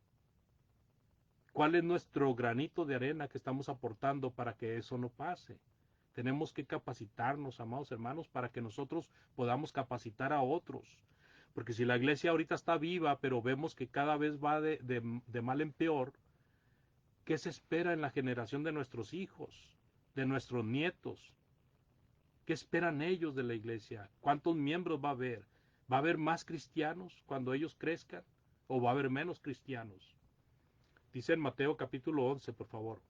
¿Cuál es nuestro granito de arena que estamos aportando para que eso no pase? Tenemos que capacitarnos, amados hermanos, para que nosotros podamos capacitar a otros. Porque si la iglesia ahorita está viva, pero vemos que cada vez va de mal en peor, ¿qué se espera en la generación de nuestros hijos, de nuestros nietos? ¿Qué esperan ellos de la iglesia? ¿Cuántos miembros va a haber? ¿Va a haber más cristianos cuando ellos crezcan? ¿O va a haber menos cristianos? Dice en Mateo capítulo 11, por favor.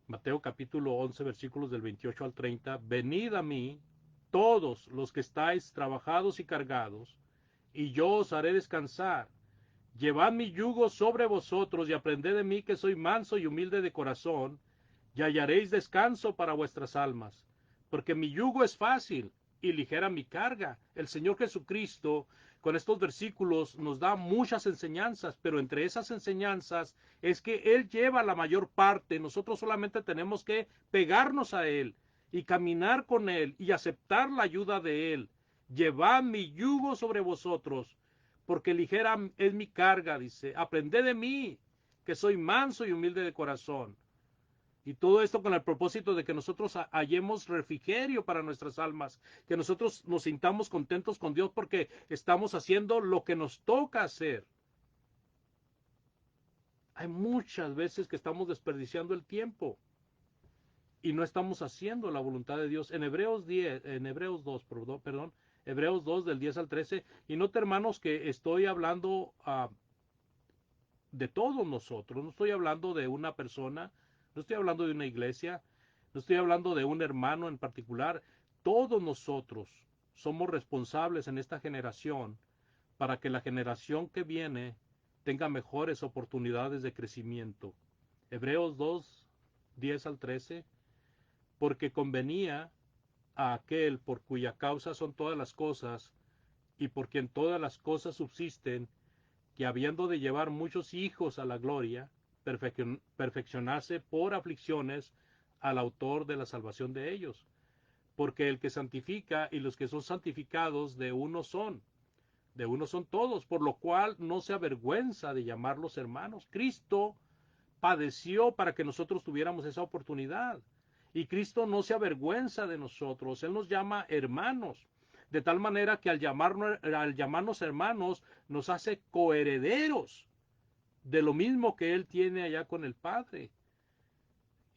Mateo capítulo 11, versículos del 28 al 30. Venid a mí, todos los que estáis trabajados y cargados, y yo os haré descansar. Llevad mi yugo sobre vosotros y aprended de mí, que soy manso y humilde de corazón, y hallaréis descanso para vuestras almas. Porque mi yugo es fácil y ligera mi carga. El Señor Jesucristo, con estos versículos, nos da muchas enseñanzas, pero entre esas enseñanzas es que Él lleva la mayor parte. Nosotros solamente tenemos que pegarnos a Él y caminar con Él y aceptar la ayuda de Él. Llevad mi yugo sobre vosotros, porque ligera es mi carga, dice. Aprended de mí, que soy manso y humilde de corazón. Y todo esto con el propósito de que nosotros hallemos refrigerio para nuestras almas, que nosotros nos sintamos contentos con Dios porque estamos haciendo lo que nos toca hacer. Hay muchas veces que estamos desperdiciando el tiempo y no estamos haciendo la voluntad de Dios. En Hebreos 10, en Hebreos 2, perdón, Hebreos 2 del 10 al 13, y note, hermanos, que estoy hablando de todos nosotros, no estoy hablando de una persona, no estoy hablando de una iglesia, no estoy hablando de un hermano en particular. Todos nosotros somos responsables en esta generación para que la generación que viene tenga mejores oportunidades de crecimiento. Hebreos 2, 10 al 13, porque convenía a aquel por cuya causa son todas las cosas, y por quien todas las cosas subsisten, que habiendo de llevar muchos hijos a la gloria, perfeccionase por aflicciones al autor de la salvación de ellos. Porque el que santifica y los que son santificados de uno son todos, por lo cual no se avergüenza de llamarlos hermanos. Cristo padeció para que nosotros tuviéramos esa oportunidad. Y Cristo no se avergüenza de nosotros, Él nos llama hermanos. De tal manera que al llamarnos hermanos, nos hace coherederos de lo mismo que Él tiene allá con el Padre.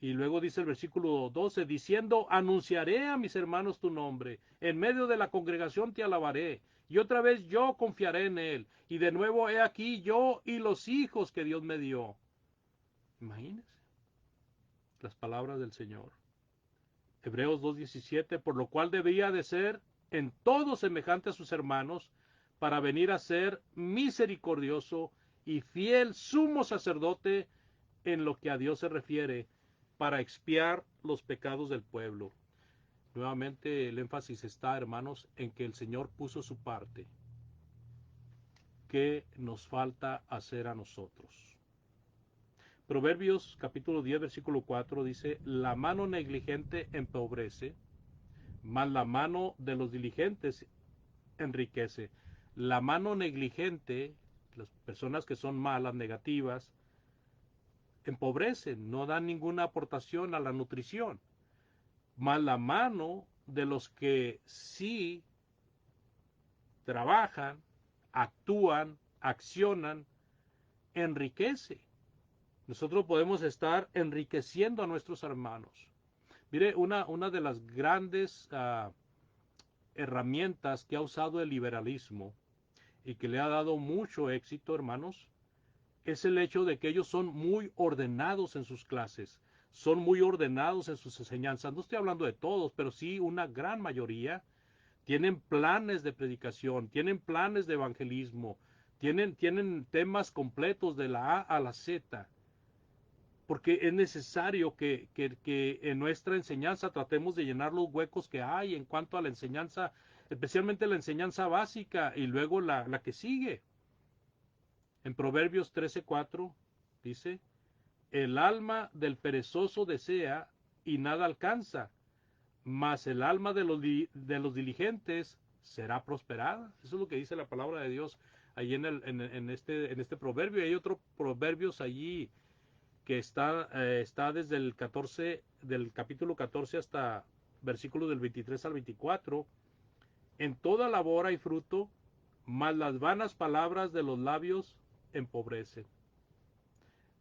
Y luego dice el versículo 12, diciendo, anunciaré a mis hermanos tu nombre, en medio de la congregación te alabaré, y otra vez yo confiaré en Él, y de nuevo he aquí yo y los hijos que Dios me dio. Imagínense las palabras del Señor. Hebreos 2:17, por lo cual debía de ser en todo semejante a sus hermanos, para venir a ser misericordioso y fiel sumo sacerdote en lo que a Dios se refiere, para expiar los pecados del pueblo. Nuevamente el énfasis está, hermanos, en que el Señor puso su parte. ¿Qué nos falta hacer a nosotros? Proverbios capítulo 10, versículo 4 dice, la mano negligente empobrece, mas la mano de los diligentes enriquece. La mano negligente, las personas que son malas, negativas, empobrecen, no dan ninguna aportación a la nutrición. Mas la mano de los que sí trabajan, actúan, accionan, enriquece. Nosotros podemos estar enriqueciendo a nuestros hermanos. Mire, una de las grandes herramientas que ha usado el liberalismo y que le ha dado mucho éxito, hermanos, es el hecho de que ellos son muy ordenados en sus clases, son muy ordenados en sus enseñanzas. No estoy hablando de todos, pero sí una gran mayoría. Tienen planes de predicación, tienen planes de evangelismo, tienen temas completos de la A a la Z. Porque es necesario que en nuestra enseñanza tratemos de llenar los huecos que hay en cuanto a la enseñanza, especialmente la enseñanza básica y luego la que sigue. En Proverbios 13:4 dice, el alma del perezoso desea y nada alcanza, mas el alma de los diligentes será prosperada. Eso es lo que dice la palabra de Dios allí en este proverbio. Hay otros proverbios allí que está desde el 14, del capítulo 14 hasta versículos del 23 al 24. En toda labor hay fruto, mas las vanas palabras de los labios empobrecen.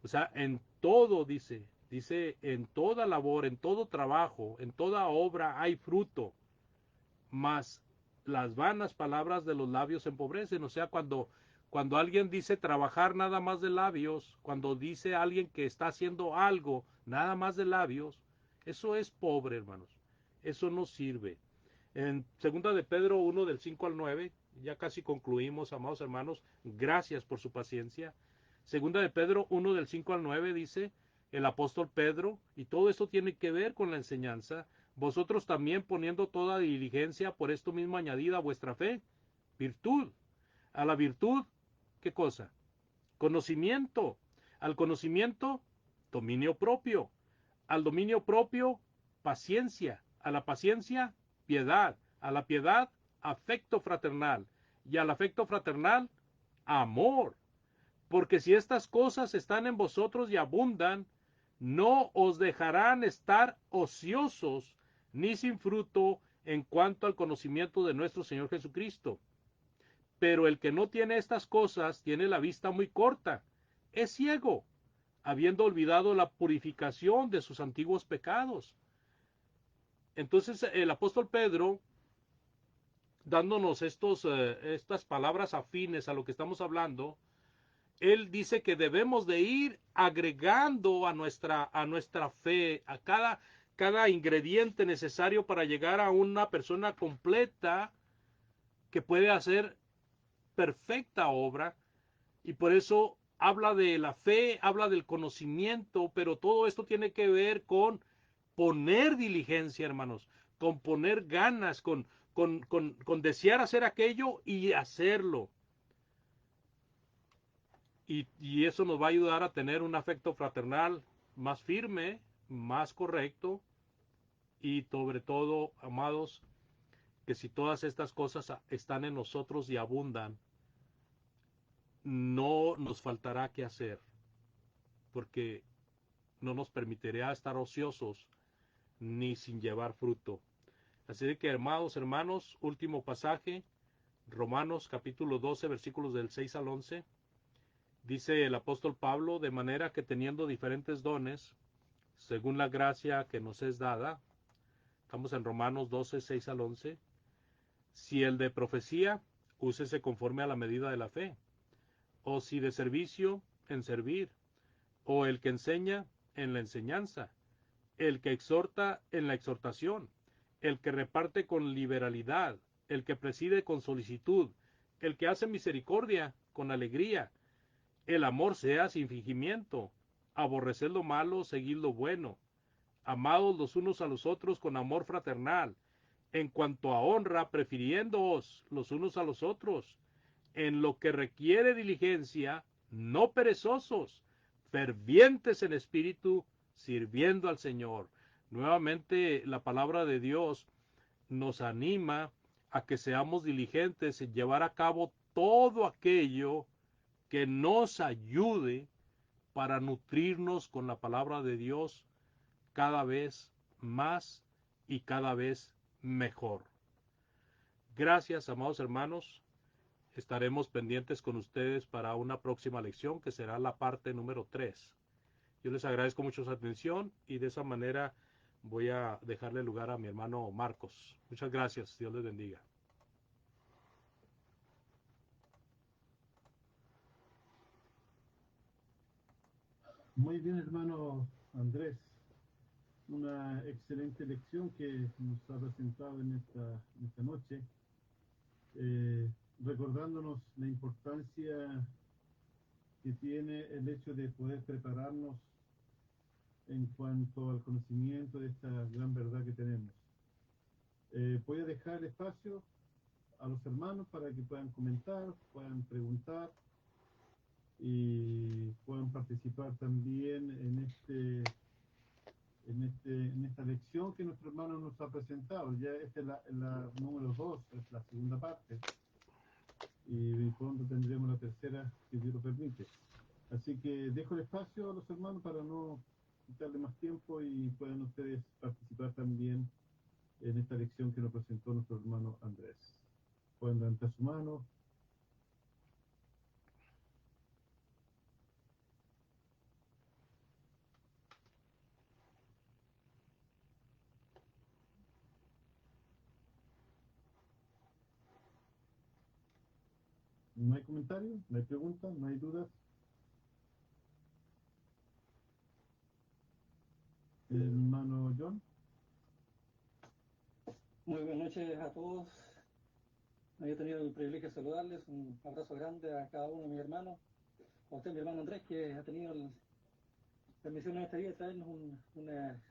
O sea, en todo dice en toda labor, en todo trabajo, en toda obra hay fruto, mas las vanas palabras de los labios empobrecen. O sea, cuando alguien dice trabajar nada más de labios, cuando dice alguien que está haciendo algo nada más de labios, eso es pobre, hermanos. Eso no sirve. En segunda de Pedro 1 del 5 al 9, ya casi concluimos, amados hermanos, gracias por su paciencia. Segunda de Pedro 1 del 5 al 9 dice el apóstol Pedro, y todo esto tiene que ver con la enseñanza, vosotros también poniendo toda diligencia, por esto mismo añadida a vuestra fe, virtud. A la virtud, ¿qué cosa? Conocimiento. Al conocimiento, dominio propio. Al dominio propio, paciencia. A la paciencia, piedad. A la piedad, afecto fraternal. Y al afecto fraternal, amor. Porque si estas cosas están en vosotros y abundan, no os dejarán estar ociosos ni sin fruto en cuanto al conocimiento de nuestro Señor Jesucristo. Pero el que no tiene estas cosas tiene la vista muy corta, es ciego, habiendo olvidado la purificación de sus antiguos pecados. Entonces el apóstol Pedro, dándonos estas palabras afines a lo que estamos hablando, él dice que debemos de ir agregando a nuestra fe, a cada ingrediente necesario para llegar a una persona completa que puede hacer perfecta obra. Y por eso habla de la fe, habla del conocimiento, pero todo esto tiene que ver con poner diligencia, hermanos, con poner ganas, con desear hacer aquello y hacerlo. Y eso nos va a ayudar a tener un afecto fraternal más firme, más correcto y sobre todo, amados, que si todas estas cosas están en nosotros y abundan, no nos faltará qué hacer, porque no nos permitirá estar ociosos ni sin llevar fruto. Así de que, amados hermanos, último pasaje, Romanos capítulo 12, versículos del 6 al 11. Dice el apóstol Pablo, de manera que teniendo diferentes dones, según la gracia que nos es dada, estamos en Romanos 12, 6 al 11, si el de profecía, úsese conforme a la medida de la fe, o si de servicio, en servir, o el que enseña, en la enseñanza, el que exhorta, en la exhortación, el que reparte con liberalidad, el que preside con solicitud, el que hace misericordia con alegría, el amor sea sin fingimiento, aborreced lo malo, seguid lo bueno, amados los unos a los otros con amor fraternal, en cuanto a honra, prefiriéndoos los unos a los otros, en lo que requiere diligencia, no perezosos, fervientes en espíritu, sirviendo al Señor. Nuevamente la palabra de Dios nos anima a que seamos diligentes en llevar a cabo todo aquello que nos ayude para nutrirnos con la palabra de Dios cada vez más y cada vez mejor. Gracias, amados hermanos. Estaremos pendientes con ustedes para una próxima lección que será la parte número 3. Yo les agradezco mucho su atención y de esa manera voy a dejarle lugar a mi hermano Marcos. Muchas gracias. Dios les bendiga. Muy bien, hermano Andrés. Una excelente lección que nos ha presentado en esta noche, recordándonos la importancia que tiene el hecho de poder prepararnos en cuanto al conocimiento de esta gran verdad que tenemos. Voy a dejar el espacio a los hermanos para que puedan comentar, puedan preguntar y puedan participar también en esta lección que nuestro hermano nos ha presentado. Ya esta es la número 2, es la segunda parte, y pronto tendremos la tercera, si Dios lo permite. Así que dejo el espacio a los hermanos para no quitarle más tiempo y puedan ustedes participar también en esta lección que nos presentó nuestro hermano Andrés. Pueden levantar su mano. ¿No hay comentarios? ¿No hay preguntas? ¿No hay dudas? El hermano John. Muy buenas noches a todos. Yo he tenido el privilegio de saludarles. Un abrazo grande a cada uno de mis hermanos. A usted, mi hermano Andrés, que ha tenido la misión en esta vida de traernos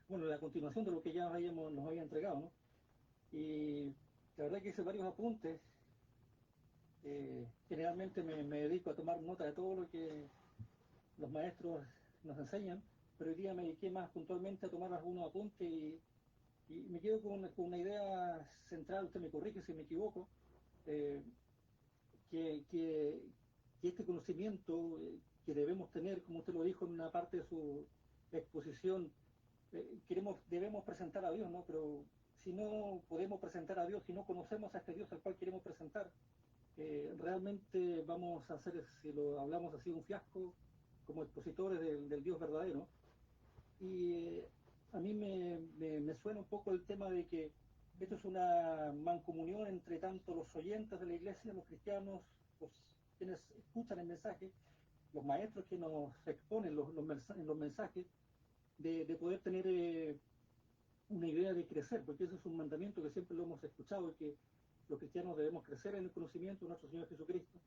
la continuación de lo que ya nos había entregado, ¿no? Y la verdad que hice varios apuntes. Generalmente me dedico a tomar nota de todo lo que los maestros nos enseñan, pero hoy día me dediqué más puntualmente a tomar algunos apuntes y me quedo con una idea central. Usted me corrige si me equivoco, eh, que, que, que este conocimiento que debemos tener, como usted lo dijo en una parte de su exposición, debemos presentar a Dios, ¿no? Pero si no podemos presentar a Dios, si no conocemos a este Dios al cual queremos presentar, realmente vamos a hacer, si lo hablamos así, un fiasco como expositores del Dios verdadero. Y a mí me suena un poco el tema de que esto es una mancomunión entre tanto los oyentes de la iglesia, los cristianos, quienes escuchan el mensaje, los maestros que nos exponen los mensajes, de poder tener una idea de crecer, porque ese es un mandamiento que siempre lo hemos escuchado, y que los cristianos debemos crecer en el conocimiento de nuestro Señor Jesucristo,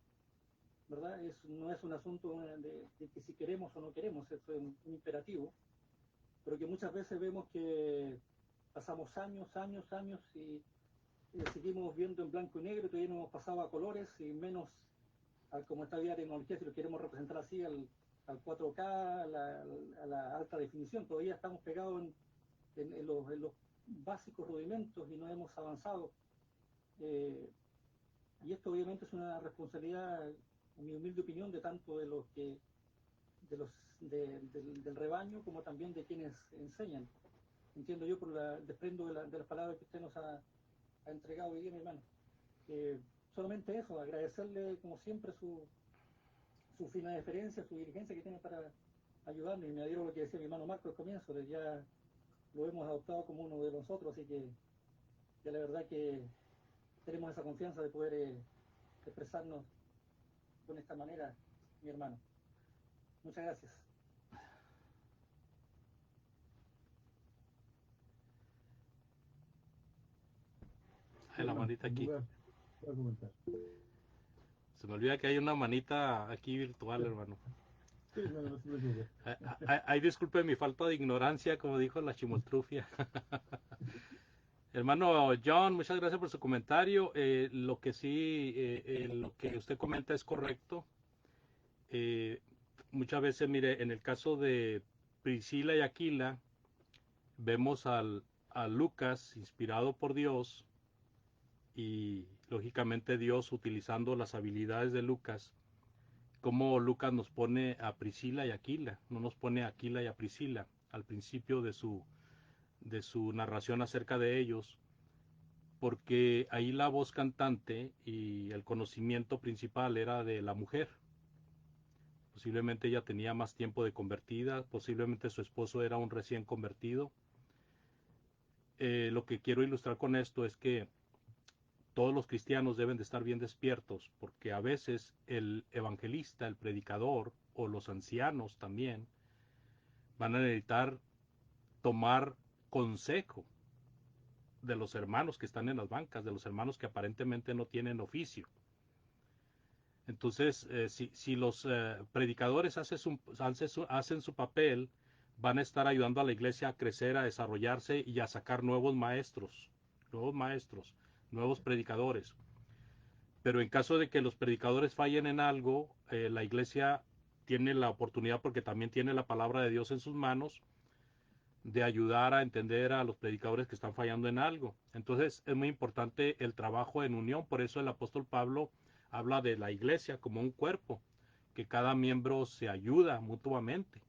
¿verdad? No es un asunto de que si queremos o no queremos, es un imperativo, pero que muchas veces vemos que pasamos años y seguimos viendo en blanco y negro, todavía no hemos pasado a colores y menos como está hoy la tecnología, si lo queremos representar así, al 4K, a la alta definición. Todavía estamos pegados en los básicos rudimentos y no hemos avanzado. Y esto obviamente es una responsabilidad, en mi humilde opinión, de tanto de los que de los del rebaño como también de quienes enseñan. Entiendo yo, desprendo de las palabras que usted nos ha entregado hoy día, mi hermano. Solamente eso, agradecerle como siempre su fina deferencia, su diligencia que tiene para ayudarme. Y me adhiero a lo que decía mi hermano Marco al comienzo, de ya lo hemos adoptado como uno de nosotros, así que ya la verdad que tenemos esa confianza de poder expresarnos con esta manera, mi hermano. Muchas gracias. Hay la Hermano, manita en aquí. lugar para comentar. Se me olvida que hay una manita aquí virtual, hermano. Sí, hermano, no se preocupe. Ay, disculpe mi falta de ignorancia, como dijo la chimoltrufia. Hermano John, muchas gracias por su comentario. Lo que sí, lo que usted comenta es correcto. Eh, Muchas veces, mire, en el caso de Priscila y Aquila, vemos a Lucas inspirado por Dios y lógicamente Dios utilizando las habilidades de Lucas, como Lucas nos pone a Priscila y Aquila, no nos pone a Aquila y a Priscila al principio de su narración acerca de ellos, porque ahí la voz cantante y el conocimiento principal era de la mujer. Posiblemente ella tenía más tiempo de convertida, posiblemente su esposo era un recién convertido. Lo que quiero ilustrar con esto es que todos los cristianos deben de estar bien despiertos, porque a veces el evangelista, el predicador o los ancianos también van a necesitar tomar consejo de los hermanos que están en las bancas, de los hermanos que aparentemente no tienen oficio. Entonces, si los predicadores hacen su papel, van a estar ayudando a la iglesia a crecer, a desarrollarse y a sacar nuevos maestros, nuevos predicadores. Pero en caso de que los predicadores fallen en algo, la iglesia tiene la oportunidad, porque también tiene la palabra de Dios en sus manos, de ayudar a entender a los predicadores que están fallando en algo. Entonces es muy importante el trabajo en unión, por eso el apóstol Pablo habla de la iglesia como un cuerpo, que cada miembro se ayuda mutuamente,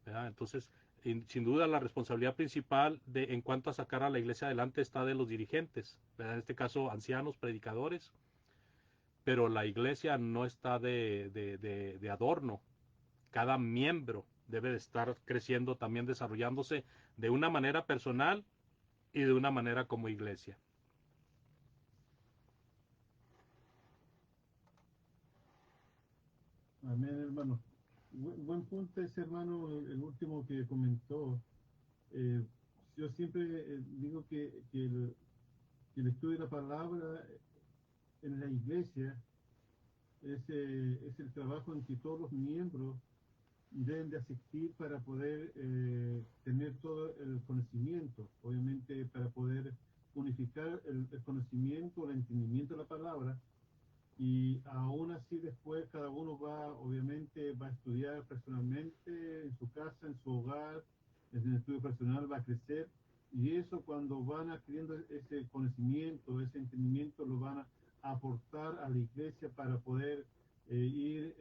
¿verdad? Entonces, sin duda la responsabilidad principal en cuanto a sacar a la iglesia adelante está de los dirigentes, ¿verdad? En este caso ancianos, predicadores, pero la iglesia no está de adorno. Cada miembro debe de estar creciendo, también desarrollándose de una manera personal y de una manera como iglesia. Amén, hermano. Buen punto ese, hermano, el último que comentó. Eh, yo siempre digo que el estudio de la palabra en la iglesia es el trabajo en que todos los miembros deben de asistir para poder tener todo el conocimiento, obviamente para poder unificar el conocimiento, el entendimiento de la palabra, y aún así después cada uno obviamente va a estudiar personalmente en su casa, en su hogar, en el estudio personal va a crecer, y eso cuando van adquiriendo ese conocimiento, ese entendimiento, lo van aportar a la iglesia para poder ir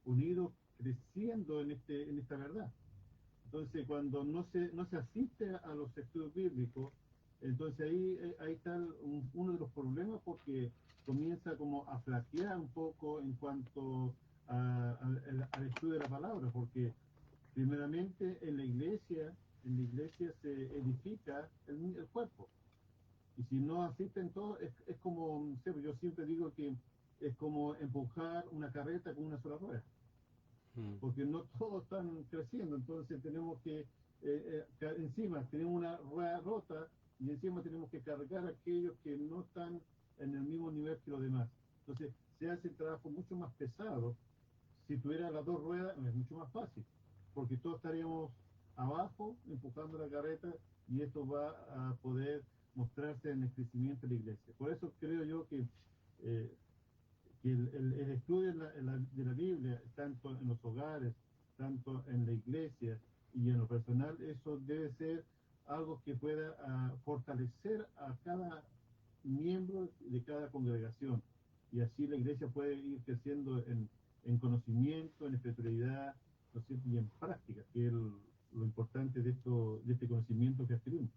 unidos, creciendo en esta verdad. Entonces, cuando no se asiste a los estudios bíblicos, entonces ahí está uno de los problemas, porque comienza como a flaquear un poco en cuanto al estudio de la palabra, porque primeramente en la iglesia se edifica el cuerpo. Y si no asisten todos, es como, no sé, yo siempre digo que es como empujar una carreta con una sola rueda, Mm. porque no todos están creciendo. Entonces tenemos que, encima tenemos una rueda rota, y encima tenemos que cargar a aquellos que no están en el mismo nivel que los demás. Entonces se hace el trabajo mucho más pesado. Si tuviera las dos ruedas es mucho más fácil, porque todos estaríamos abajo empujando la carreta, y esto va a poder mostrarse en el crecimiento de la iglesia. Por eso creo yo eh, que el estudio de la Biblia, tanto en los hogares, tanto en la iglesia y en lo personal, eso debe ser algo que pueda fortalecer a cada miembro de cada congregación. Y así la iglesia puede ir creciendo en conocimiento, en espiritualidad, ¿no es cierto?, y en práctica, que es lo importante de este conocimiento que adquirimos.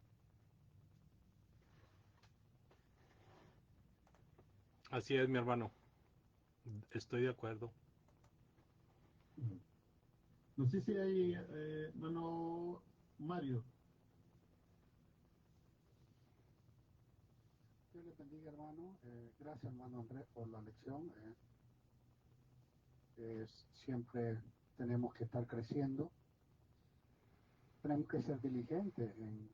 Así es, mi hermano. Estoy de acuerdo. No sé si hay, hermano Mario. Dios les bendiga, hermano. Gracias, hermano Andrés, por la lección. Siempre tenemos que estar creciendo. Tenemos que ser diligentes en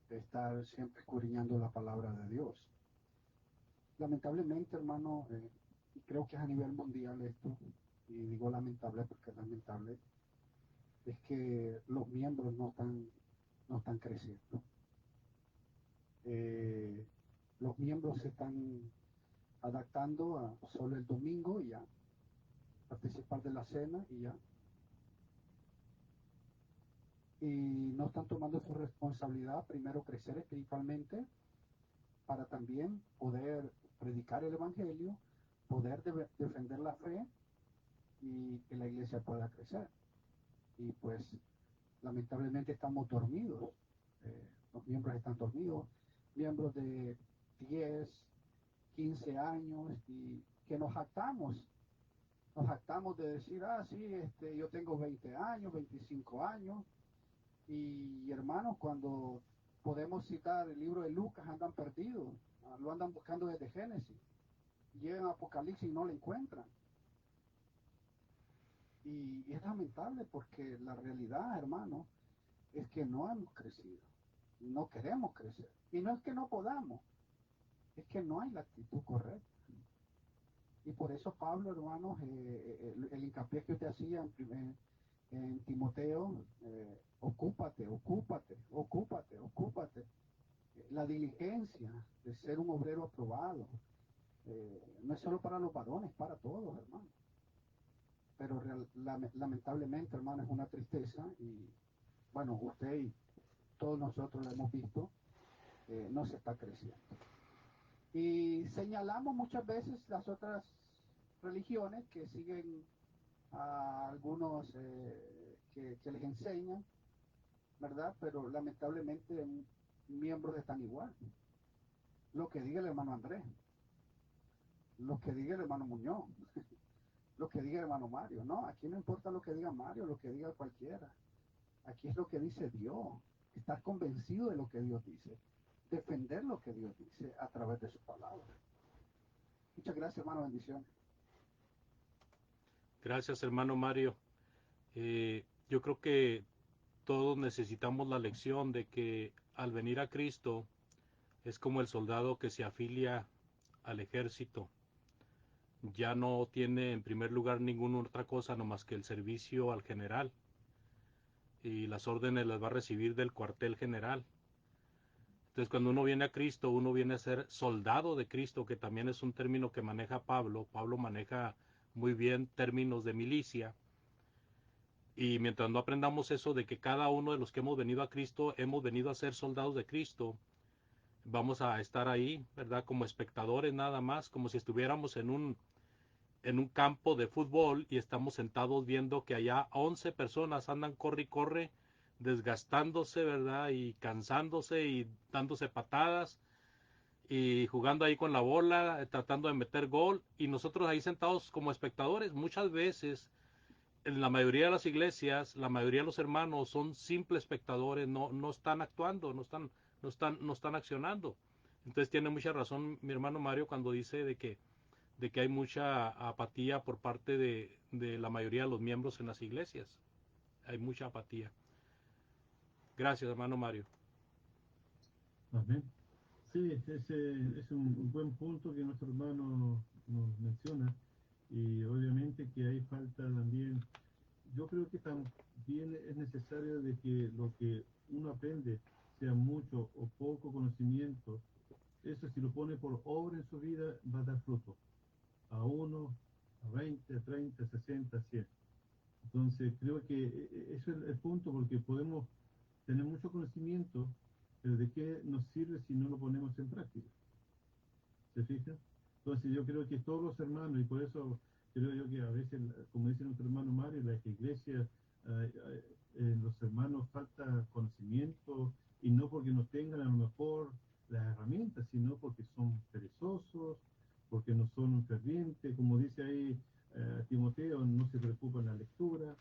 estar siempre escudriñando la palabra de Dios. Lamentablemente, hermano, y creo que es a nivel mundial esto, y digo lamentable porque es lamentable, es que los miembros no están creciendo. Los miembros se están adaptando a solo el domingo y ya, participar de la cena y ya. Y no están tomando su responsabilidad, primero crecer espiritualmente, para también poder predicar el evangelio, poder defender la fe y que la iglesia pueda crecer. Y pues lamentablemente estamos dormidos, los miembros están dormidos, miembros de 10, 15 años, y que nos jactamos de decir, sí, yo tengo 20 años, 25 años, y hermanos, cuando podemos citar el libro de Lucas, andan perdidos, lo andan buscando desde Génesis, llegan a Apocalipsis y no lo encuentran. Y es lamentable, porque la realidad, hermano, es que no hemos crecido, no queremos crecer. Y no es que no podamos, es que no hay la actitud correcta. Y por eso Pablo, hermanos, el hincapié que usted hacía en Timoteo, ocúpate. La diligencia de ser un obrero aprobado, no es solo para los varones, para todos, hermano. Pero lamentablemente, hermano, es una tristeza, y bueno, usted y todos nosotros lo hemos visto, no se está creciendo. Y señalamos muchas veces las otras religiones que siguen a algunos que les enseñan, ¿verdad? Pero lamentablemente miembros están igual. Lo que diga el hermano Andrés, lo que diga el hermano Muñoz, lo que diga el hermano Mario. No, aquí no importa lo que diga Mario, lo que diga cualquiera. Aquí es lo que dice Dios. Estar convencido de lo que Dios dice. Defender lo que Dios dice a través de su palabra. Muchas gracias, hermano. Bendiciones. Gracias, hermano Mario. Yo creo que todos necesitamos la lección de que al venir a Cristo es como el soldado que se afilia al ejército. Ya no tiene en primer lugar ninguna otra cosa no más que el servicio al general, y las órdenes las va a recibir del cuartel general. Entonces, cuando uno viene a Cristo, uno viene a ser soldado de Cristo, que también es un término que maneja Pablo. Pablo maneja muy bien términos de milicia. Y mientras no aprendamos eso de que cada uno de los que hemos venido a Cristo hemos venido a ser soldados de Cristo, Vamos a estar ahí, ¿verdad? Como espectadores nada más, como si estuviéramos en un campo de fútbol y estamos sentados viendo que allá 11 personas andan corre y corre, desgastándose, ¿verdad? Y cansándose y dándose patadas y jugando ahí con la bola, tratando de meter gol, y nosotros ahí sentados como espectadores. Muchas veces en la mayoría de las iglesias, la mayoría de los hermanos son simples espectadores, no están actuando, no están accionando. Entonces tiene mucha razón mi hermano Mario cuando dice de que hay mucha apatía por parte de la mayoría de los miembros en las iglesias. Hay mucha apatía. Gracias, hermano Mario. Amén. Sí, ese es un buen punto que nuestro hermano nos menciona. Y obviamente que hay falta también. Yo creo que también es necesario de que lo que uno aprende, sea mucho o poco conocimiento, eso si lo pone por obra en su vida va a dar fruto. A uno, a 20, a 30, 60, 100. Entonces creo que eso es el punto, porque podemos tener mucho conocimiento, pero ¿de qué nos sirve si no lo ponemos en práctica? ¿Se fijan? Entonces yo creo que todos los hermanos, y por eso creo yo que a veces, como dice nuestro hermano Mario, en las iglesias, los hermanos falta conocimiento, y no porque no tengan a lo mejor las herramientas, sino porque son perezosos, porque no son fervientes, como dice ahí Timoteo, no se preocupa en la lectura.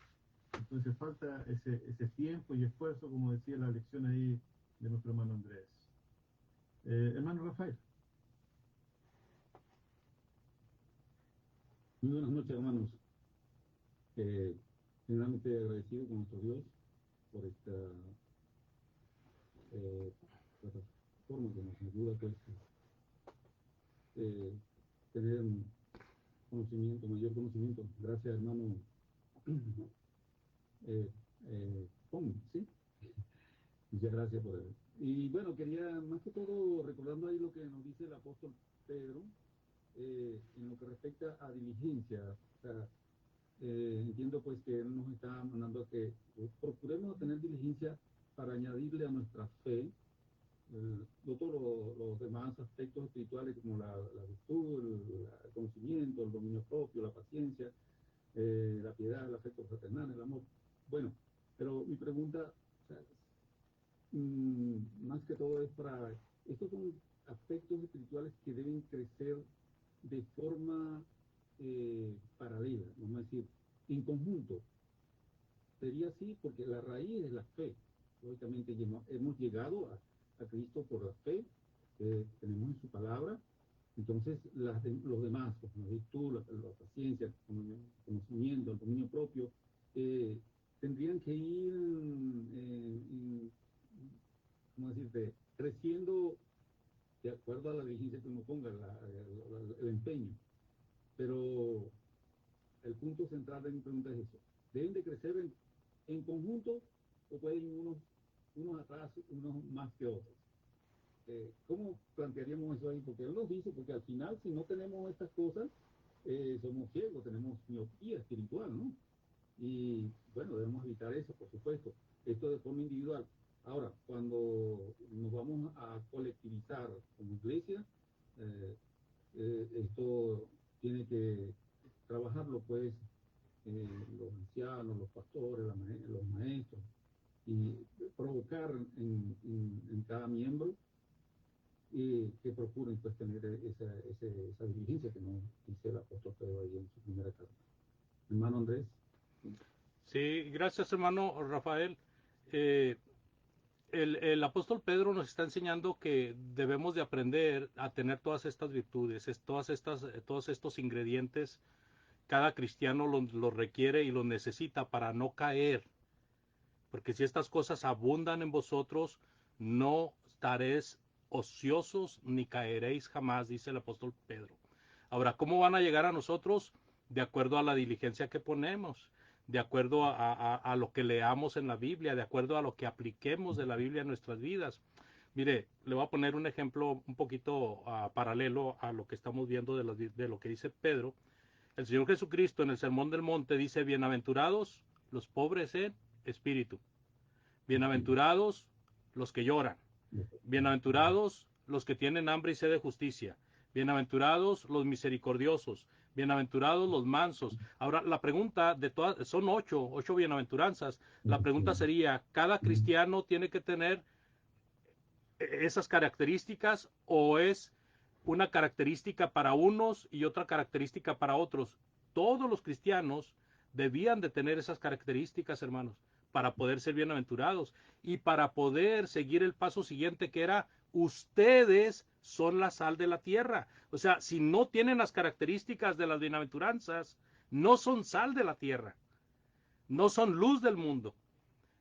Entonces falta ese tiempo y esfuerzo, como decía la lección ahí de nuestro hermano Andrés. Hermano Rafael. Muy buenas noches, hermanos. Generalmente agradecido con nuestro Dios por esta plataforma que nos ayuda pues, eh, tener conocimiento, mayor conocimiento. Gracias, hermano Pong, ¿sí? Muchas gracias por él. Y bueno, quería más que todo, recordando ahí lo que nos dice el apóstol Pedro, en lo que respecta a diligencia. O sea, entiendo pues que él nos está mandando a que procuremos tener diligencia para añadirle a nuestra fe no todos los demás aspectos espirituales como la virtud, el conocimiento, el dominio propio, la paciencia, la piedad, el afecto fraternal, el amor. Bueno, pero mi pregunta, o sea, más que todo es para, estos son aspectos espirituales que deben crecer de forma paralela, vamos a decir, en conjunto. Sería así porque la raíz es la fe. Lógicamente hemos llegado a Cristo por la fe, tenemos en su palabra. Entonces los demás, pues, la virtud, la paciencia, el conocimiento, el dominio propio, tendrían que ir, ¿cómo decirte?, creciendo de acuerdo a la diligencia que uno ponga, el empeño. Pero el punto central de mi pregunta es eso. ¿Deben de crecer en conjunto o pueden unos atrás, unos más que otros? ¿Cómo plantearíamos eso ahí? Porque él nos dice, porque al final si no tenemos estas cosas, somos ciegos, tenemos miopía espiritual, ¿no? Y bueno, debemos evitar eso, por supuesto. Esto de forma individual. Ahora, cuando nos vamos a colectivizar como iglesia, esto tiene que trabajarlo, pues, los ancianos, los pastores, los maestros, y provocar en cada miembro que procuren pues, tener esa diligencia que nos dice el apóstol Pedro ahí en su primera carta. Hermano Andrés. Sí, gracias, hermano Rafael. Eh, el apóstol Pedro nos está enseñando que debemos de aprender a tener todas estas virtudes, todos estos ingredientes. Cada cristiano los requiere y los necesita para no caer. Porque si estas cosas abundan en vosotros, no estaréis ociosos ni caeréis jamás, dice el apóstol Pedro. Ahora, ¿cómo van a llegar a nosotros? De acuerdo a la diligencia que ponemos, de acuerdo a lo que leamos en la Biblia, de acuerdo a lo que apliquemos de la Biblia en nuestras vidas. Mire, le voy a poner un ejemplo un poquito paralelo a lo que estamos viendo de lo que dice Pedro. El Señor Jesucristo en el Sermón del Monte dice, bienaventurados los pobres en espíritu, bienaventurados los que lloran, bienaventurados los que tienen hambre y sed de justicia. Bienaventurados los misericordiosos. Bienaventurados los mansos. Ahora, la pregunta de todas, son ocho bienaventuranzas. La pregunta sería, ¿cada cristiano tiene que tener esas características o es una característica para unos y otra característica para otros? Todos los cristianos debían de tener esas características, hermanos, para poder ser bienaventurados y para poder seguir el paso siguiente, que era: ustedes son la sal de la tierra. O sea, si no tienen las características de las bienaventuranzas, no son sal de la tierra, no son luz del mundo.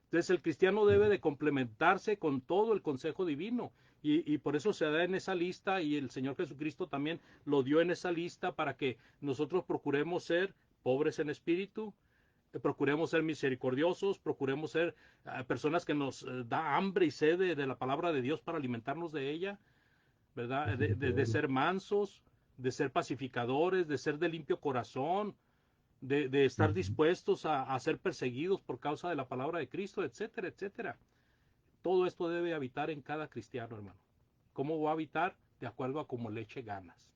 Entonces el cristiano debe de complementarse con todo el consejo divino y por eso se da en esa lista, y el Señor Jesucristo también lo dio en esa lista para que nosotros procuremos ser pobres en espíritu, procuremos ser misericordiosos, procuremos ser personas que nos da hambre y sed de la palabra de Dios para alimentarnos de ella, ¿verdad? De ser mansos, de ser pacificadores, de ser de limpio corazón, de estar dispuestos a ser perseguidos por causa de la palabra de Cristo, etcétera, etcétera. Todo esto debe habitar en cada cristiano, hermano. ¿Cómo va a habitar? De acuerdo a cómo le eche ganas.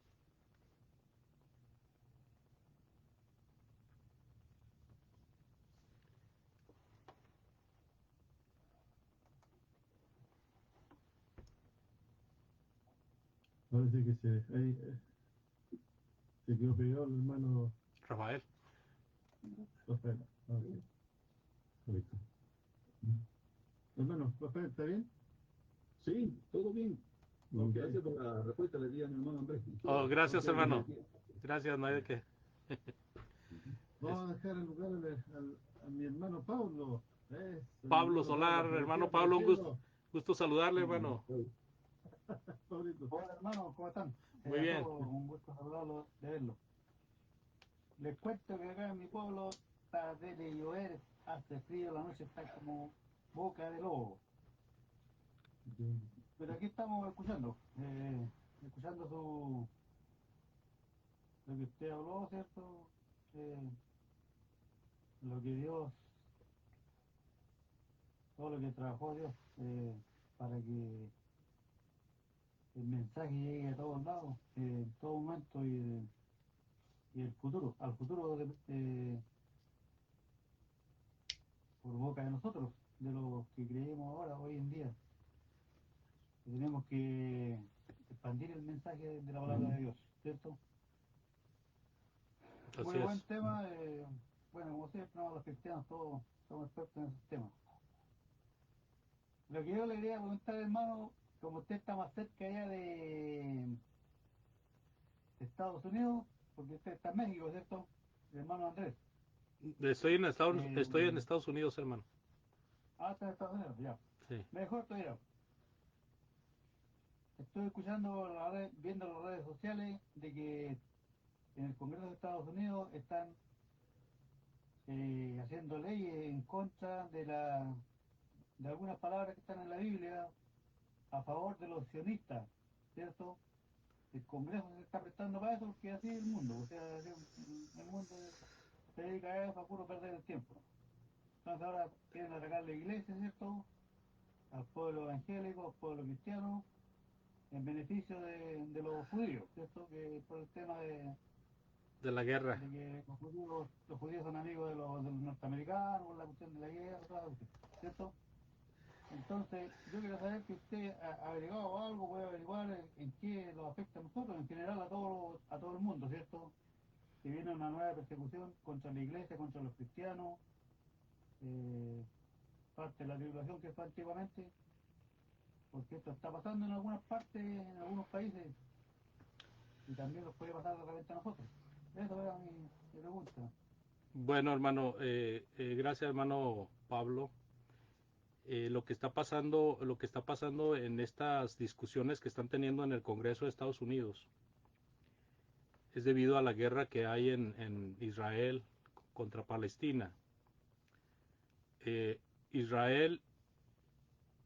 Parece que se quedó pegado el hermano Rafael. Rafael. Ok. Correcto. Hermano Rafael, ¿está bien? Sí, todo bien. No, Ok. gracias por la respuesta, le di a mi hermano Andrés. Oh, gracias, Gracias, hermano. Gracias, no hay de qué. Vamos a dejar el lugar a mi hermano Pablo. Mi Pablo hermano Pablo, Solar, hermano apareció, Pablo, un apareció. gusto saludarle, hermano. Pablito. Hola hermanos, ¿cómo están? Muy A bien. todos un gusto saludarlos, de verlos. Les cuento que acá en mi pueblo está de llover, hace frío, la noche está como boca de lobo. Pero aquí estamos escuchando lo que usted habló, ¿cierto? Eh, lo que Dios, todo lo que trabajó Dios para que el mensaje llegue a todos lados, en todo momento y el futuro, al futuro por boca de nosotros, de los que creemos ahora, hoy en día. Que tenemos que expandir el mensaje de la palabra de Dios, ¿cierto? Así Muy buen es. tema. Bueno, como siempre, no, los cristianos todos somos expertos en esos temas. Lo que yo le quería preguntar, hermano, como usted está más cerca allá de Estados Unidos, porque usted está en México, ¿cierto? El hermano Andrés. Estoy en Eh, Estados Unidos, hermano. Está en Estados Unidos, ya. Sí. Mejor todavía. Estoy escuchando, viendo las redes sociales de que en el Congreso de Estados Unidos están haciendo leyes en contra de algunas palabras que están en la Biblia a favor de los sionistas, ¿cierto? El Congreso se está prestando para eso porque así es el mundo, o sea, el mundo se dedica a eso, a puro perder el tiempo. Entonces ahora quieren atacar la iglesia, ¿cierto? Al pueblo evangélico, al pueblo cristiano, en beneficio de los judíos, ¿cierto? Que por el tema De la guerra. de que los judíos son amigos de los norteamericanos, por la cuestión de la guerra, toda la cuestión, ¿cierto? Entonces, yo quiero saber que usted ha averiguado algo, puede averiguar en qué nos afecta a nosotros, en general a todo el mundo, ¿cierto? Que viene una nueva persecución contra la iglesia, contra los cristianos, eh, parte de la tribulación que fue antiguamente, porque esto está pasando en algunas partes, en algunos países, y también nos puede pasar de repente a nosotros. Eso era mi pregunta. Bueno, hermano, gracias, hermano Pablo. Lo que está pasando en estas discusiones que están teniendo en el Congreso de Estados Unidos es debido a la guerra que hay en Israel contra Palestina. Israel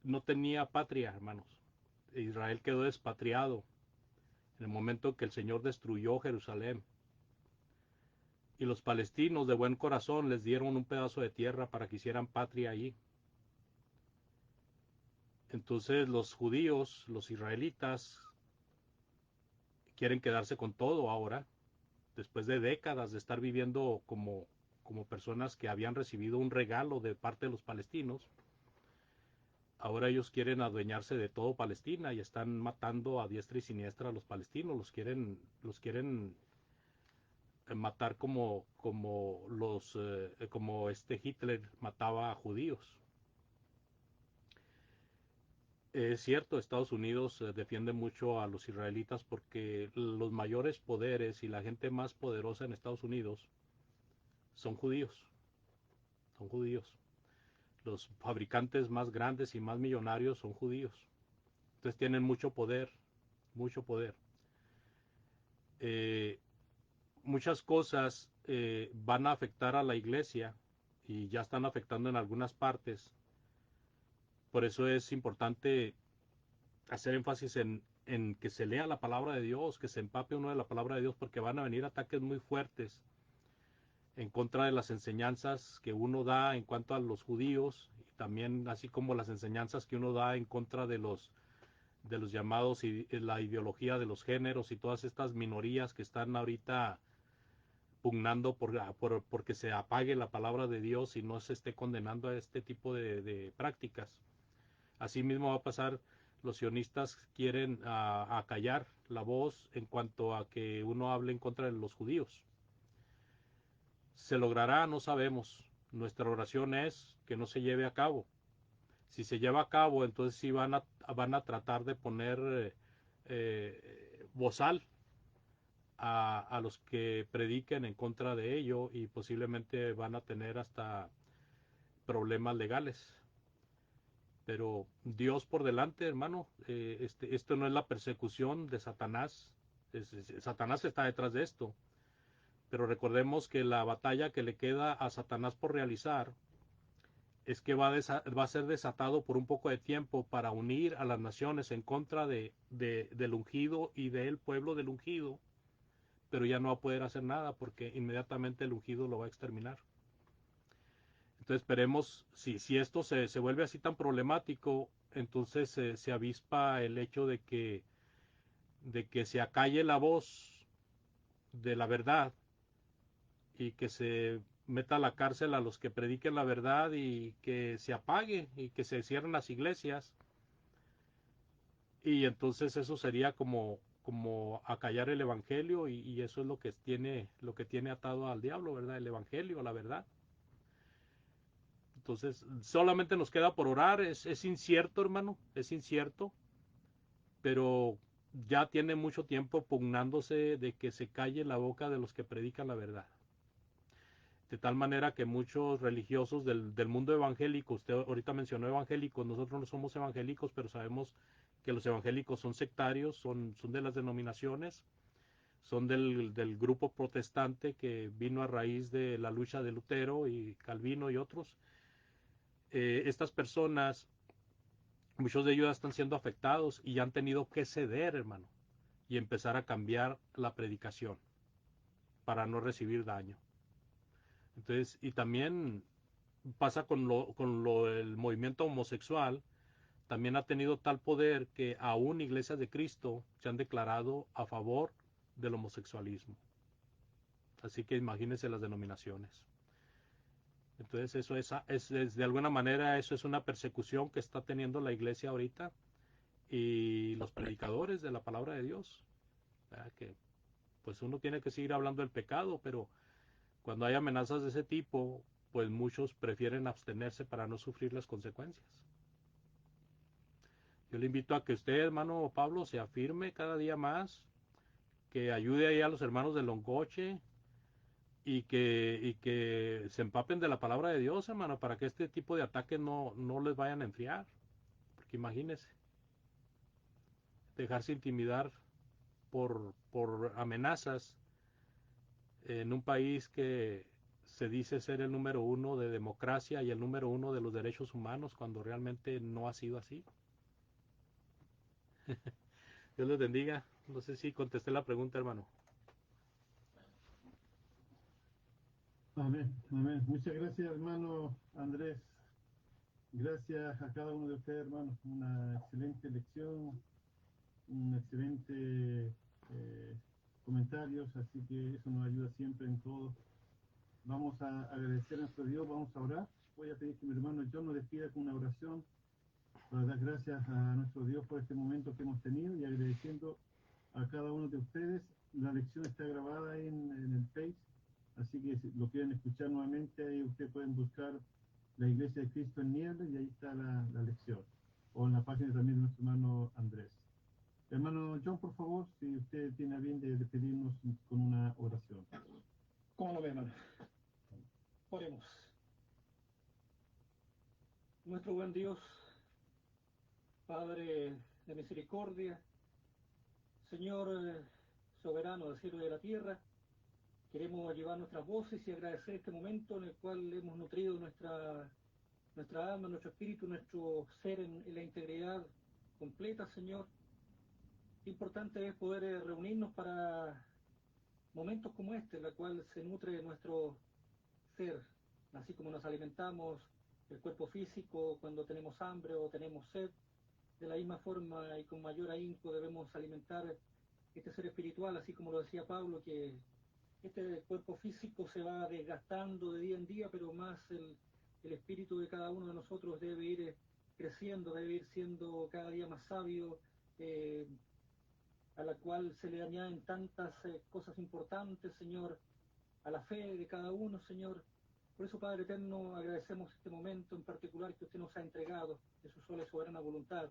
no tenía patria, hermanos. Israel quedó despatriado en el momento que el Señor destruyó Jerusalén. Y los palestinos de buen corazón les dieron un pedazo de tierra para que hicieran patria allí. Entonces los judíos, los israelitas, quieren quedarse con todo ahora, después de décadas de estar viviendo como personas que habían recibido un regalo de parte de los palestinos. Ahora ellos quieren adueñarse de todo Palestina y están matando a diestra y siniestra a los palestinos, los quieren matar como este Hitler mataba a judíos. Es cierto, Estados Unidos defiende mucho a los israelitas porque los mayores poderes y la gente más poderosa en Estados Unidos son judíos, son judíos. Los fabricantes más grandes y más millonarios son judíos. Entonces tienen mucho poder, mucho poder. Eh, Muchas cosas van a afectar a la iglesia y ya están afectando en algunas partes. Por eso es importante hacer énfasis en que se lea la palabra de Dios, que se empape uno de la palabra de Dios, porque van a venir ataques muy fuertes en contra de las enseñanzas que uno da en cuanto a los judíos, y también así como las enseñanzas que uno da en contra de los llamados y la ideología de los géneros y todas estas minorías que están ahorita pugnando porque se apague la palabra de Dios y no se esté condenando a este tipo de prácticas. Asimismo va a pasar, los sionistas quieren acallar la voz en cuanto a que uno hable en contra de los judíos. ¿Se logrará? No sabemos. Nuestra oración es que no se lleve a cabo. Si se lleva a cabo, entonces sí van a tratar de poner bozal a los que prediquen en contra de ello y posiblemente van a tener hasta problemas legales. Pero Dios por delante, hermano, esto no es la persecución de Satanás. Satanás está detrás de esto. Pero recordemos que la batalla que le queda a Satanás por realizar es que va a ser desatado por un poco de tiempo para unir a las naciones en contra del ungido y del pueblo del ungido, pero ya no va a poder hacer nada porque inmediatamente el ungido lo va a exterminar. Entonces esperemos, si esto se vuelve así tan problemático, entonces se avispa el hecho de que se acalle la voz de la verdad y que se meta a la cárcel a los que prediquen la verdad y que se apague y que se cierren las iglesias. Y entonces eso sería como acallar el evangelio y eso es lo que tiene atado al diablo, ¿verdad? El evangelio, la verdad. Entonces, solamente nos queda por orar, es incierto, hermano, es incierto, pero ya tiene mucho tiempo pugnándose de que se calle la boca de los que predican la verdad. De tal manera que muchos religiosos del mundo evangélico, usted ahorita mencionó evangélicos, nosotros no somos evangélicos, pero sabemos que los evangélicos son sectarios, son de las denominaciones, son del grupo protestante que vino a raíz de la lucha de Lutero y Calvino y otros. Estas personas, muchos de ellos están siendo afectados y han tenido que ceder, hermano, y empezar a cambiar la predicación para no recibir daño. Entonces, y también pasa el movimiento homosexual, también ha tenido tal poder que aún iglesias de Cristo se han declarado a favor del homosexualismo. Así que imagínense las denominaciones. Entonces eso es de alguna manera eso es una persecución que está teniendo la iglesia ahorita y los predicadores de la palabra de Dios. ¿Verdad? Que pues uno tiene que seguir hablando del pecado, pero cuando hay amenazas de ese tipo, pues muchos prefieren abstenerse para no sufrir las consecuencias. Yo le invito a que usted, hermano Pablo, se afirme cada día más, que ayude ahí a los hermanos de Longoche y que se empapen de la palabra de Dios, hermano, para que este tipo de ataques no les vayan a enfriar. Porque imagínese, dejarse intimidar por amenazas en un país que se dice ser el número uno de democracia y el número uno de los derechos humanos, cuando realmente no ha sido así. Dios les bendiga. No sé si contesté la pregunta, hermano. Amén, amén. Muchas gracias, hermano Andrés. Gracias a cada uno de ustedes, hermanos. Una excelente lección, un excelente comentarios, así que eso nos ayuda siempre en todo. Vamos a agradecer a nuestro Dios, vamos a orar. Voy a pedir que mi hermano John nos despida con una oración para dar gracias a nuestro Dios por este momento que hemos tenido y agradeciendo a cada uno de ustedes. La lección está grabada en el Face, así que si lo quieren escuchar nuevamente, ahí ustedes pueden buscar la Iglesia de Cristo en Niebla y ahí está la lección. O en la página también de nuestro hermano Andrés. Hermano John, por favor, si usted tiene a bien de despedirnos con una oración. ¿Cómo no, mi hermano? Oremos. Nuestro buen Dios, Padre de misericordia, Señor soberano del cielo y de la tierra, queremos llevar nuestras voces y agradecer este momento en el cual hemos nutrido nuestra alma, nuestro espíritu, nuestro ser en la integridad completa, Señor. Qué importante es poder reunirnos para momentos como este, en la cual se nutre nuestro ser, así como nos alimentamos el cuerpo físico cuando tenemos hambre o tenemos sed. De la misma forma y con mayor ahínco debemos alimentar este ser espiritual, así como lo decía Pablo, que este cuerpo físico se va desgastando de día en día, pero más el espíritu de cada uno de nosotros debe ir creciendo, debe ir siendo cada día más sabio, eh, a la cual se le añaden tantas cosas importantes, Señor, a la fe de cada uno, Señor. Por eso, Padre Eterno, agradecemos este momento en particular que usted nos ha entregado de su sola y soberana voluntad.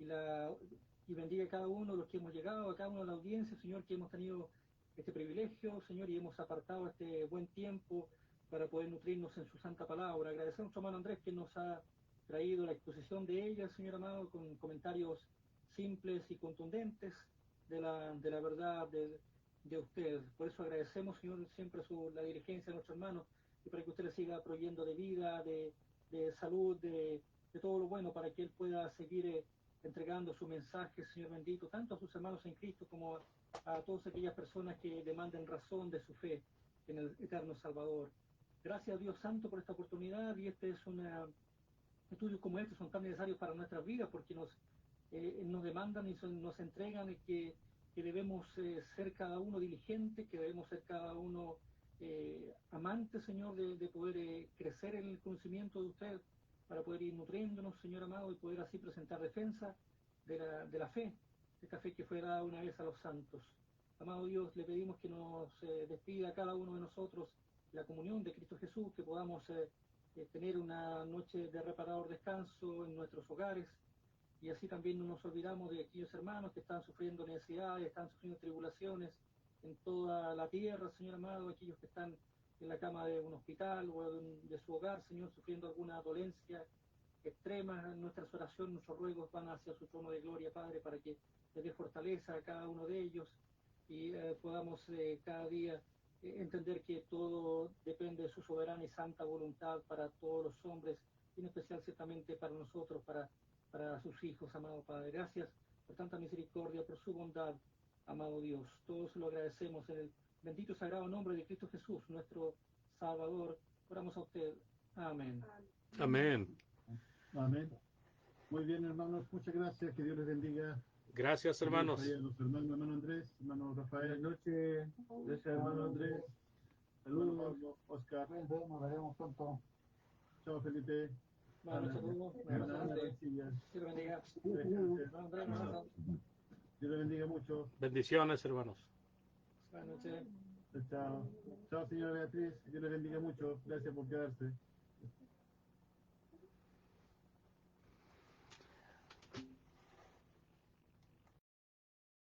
Y bendiga a cada uno de los que hemos llegado, a cada uno de la audiencia, Señor, que hemos tenido este privilegio, Señor, y hemos apartado este buen tiempo para poder nutrirnos en su santa palabra. Agradecemos a nuestro hermano Andrés que nos ha traído la exposición de ella, Señor amado, con comentarios simples y contundentes de la verdad de usted. Por eso agradecemos, Señor, siempre la diligencia de nuestro hermano y para que usted le siga proveyendo de vida, de salud, de todo lo bueno para que él pueda seguir entregando su mensaje, Señor bendito, tanto a sus hermanos en Cristo como a todas aquellas personas que demanden razón de su fe en el eterno Salvador. Gracias, Dios Santo, por esta oportunidad y estudios como estos son tan necesarios para nuestras vidas porque nos demandan y nos entregan que debemos ser cada uno diligente, que debemos ser cada uno amante, Señor, de poder crecer en el conocimiento de usted, para poder ir nutriéndonos, Señor amado, y poder así presentar defensa de la fe, de esta fe que fue dada una vez a los santos. Amado Dios, le pedimos que nos despida a cada uno de nosotros la comunión de Cristo Jesús, que podamos tener una noche de reparador descanso en nuestros hogares, y así también no nos olvidamos de aquellos hermanos que están sufriendo necesidades, están sufriendo tribulaciones en toda la tierra, Señor amado, aquellos que están en la cama de un hospital o de su hogar, Señor, sufriendo alguna dolencia extrema. Nuestras oraciones, nuestros ruegos van hacia su trono de gloria, Padre, para que le dé fortaleza a cada uno de ellos y podamos cada día entender que todo depende de su soberana y santa voluntad para todos los hombres, y en especial ciertamente para nosotros, para sus hijos, amado Padre. Gracias por tanta misericordia, por su bondad, amado Dios. Todos lo agradecemos en el bendito y sagrado nombre de Cristo Jesús, nuestro Salvador. Oramos a usted. Amén. Amén. Amén. Muy bien, hermanos, muchas gracias. Que Dios les bendiga. Gracias, hermanos. Los hermanos, hermano Andrés, hermano Rafael. Buenas noches. Gracias, hermano Andrés. Saludos, Oscar. Nos veremos pronto. Chao, Felipe. Buenas noches a todos. Buenas noches. Dios le bendiga. Hermano Andrés, hermano. Dios le bendiga mucho. Bendiciones, hermanos. Buenas noches. Chao. Chao, señora Beatriz. Dios le bendiga mucho. Gracias por quedarse.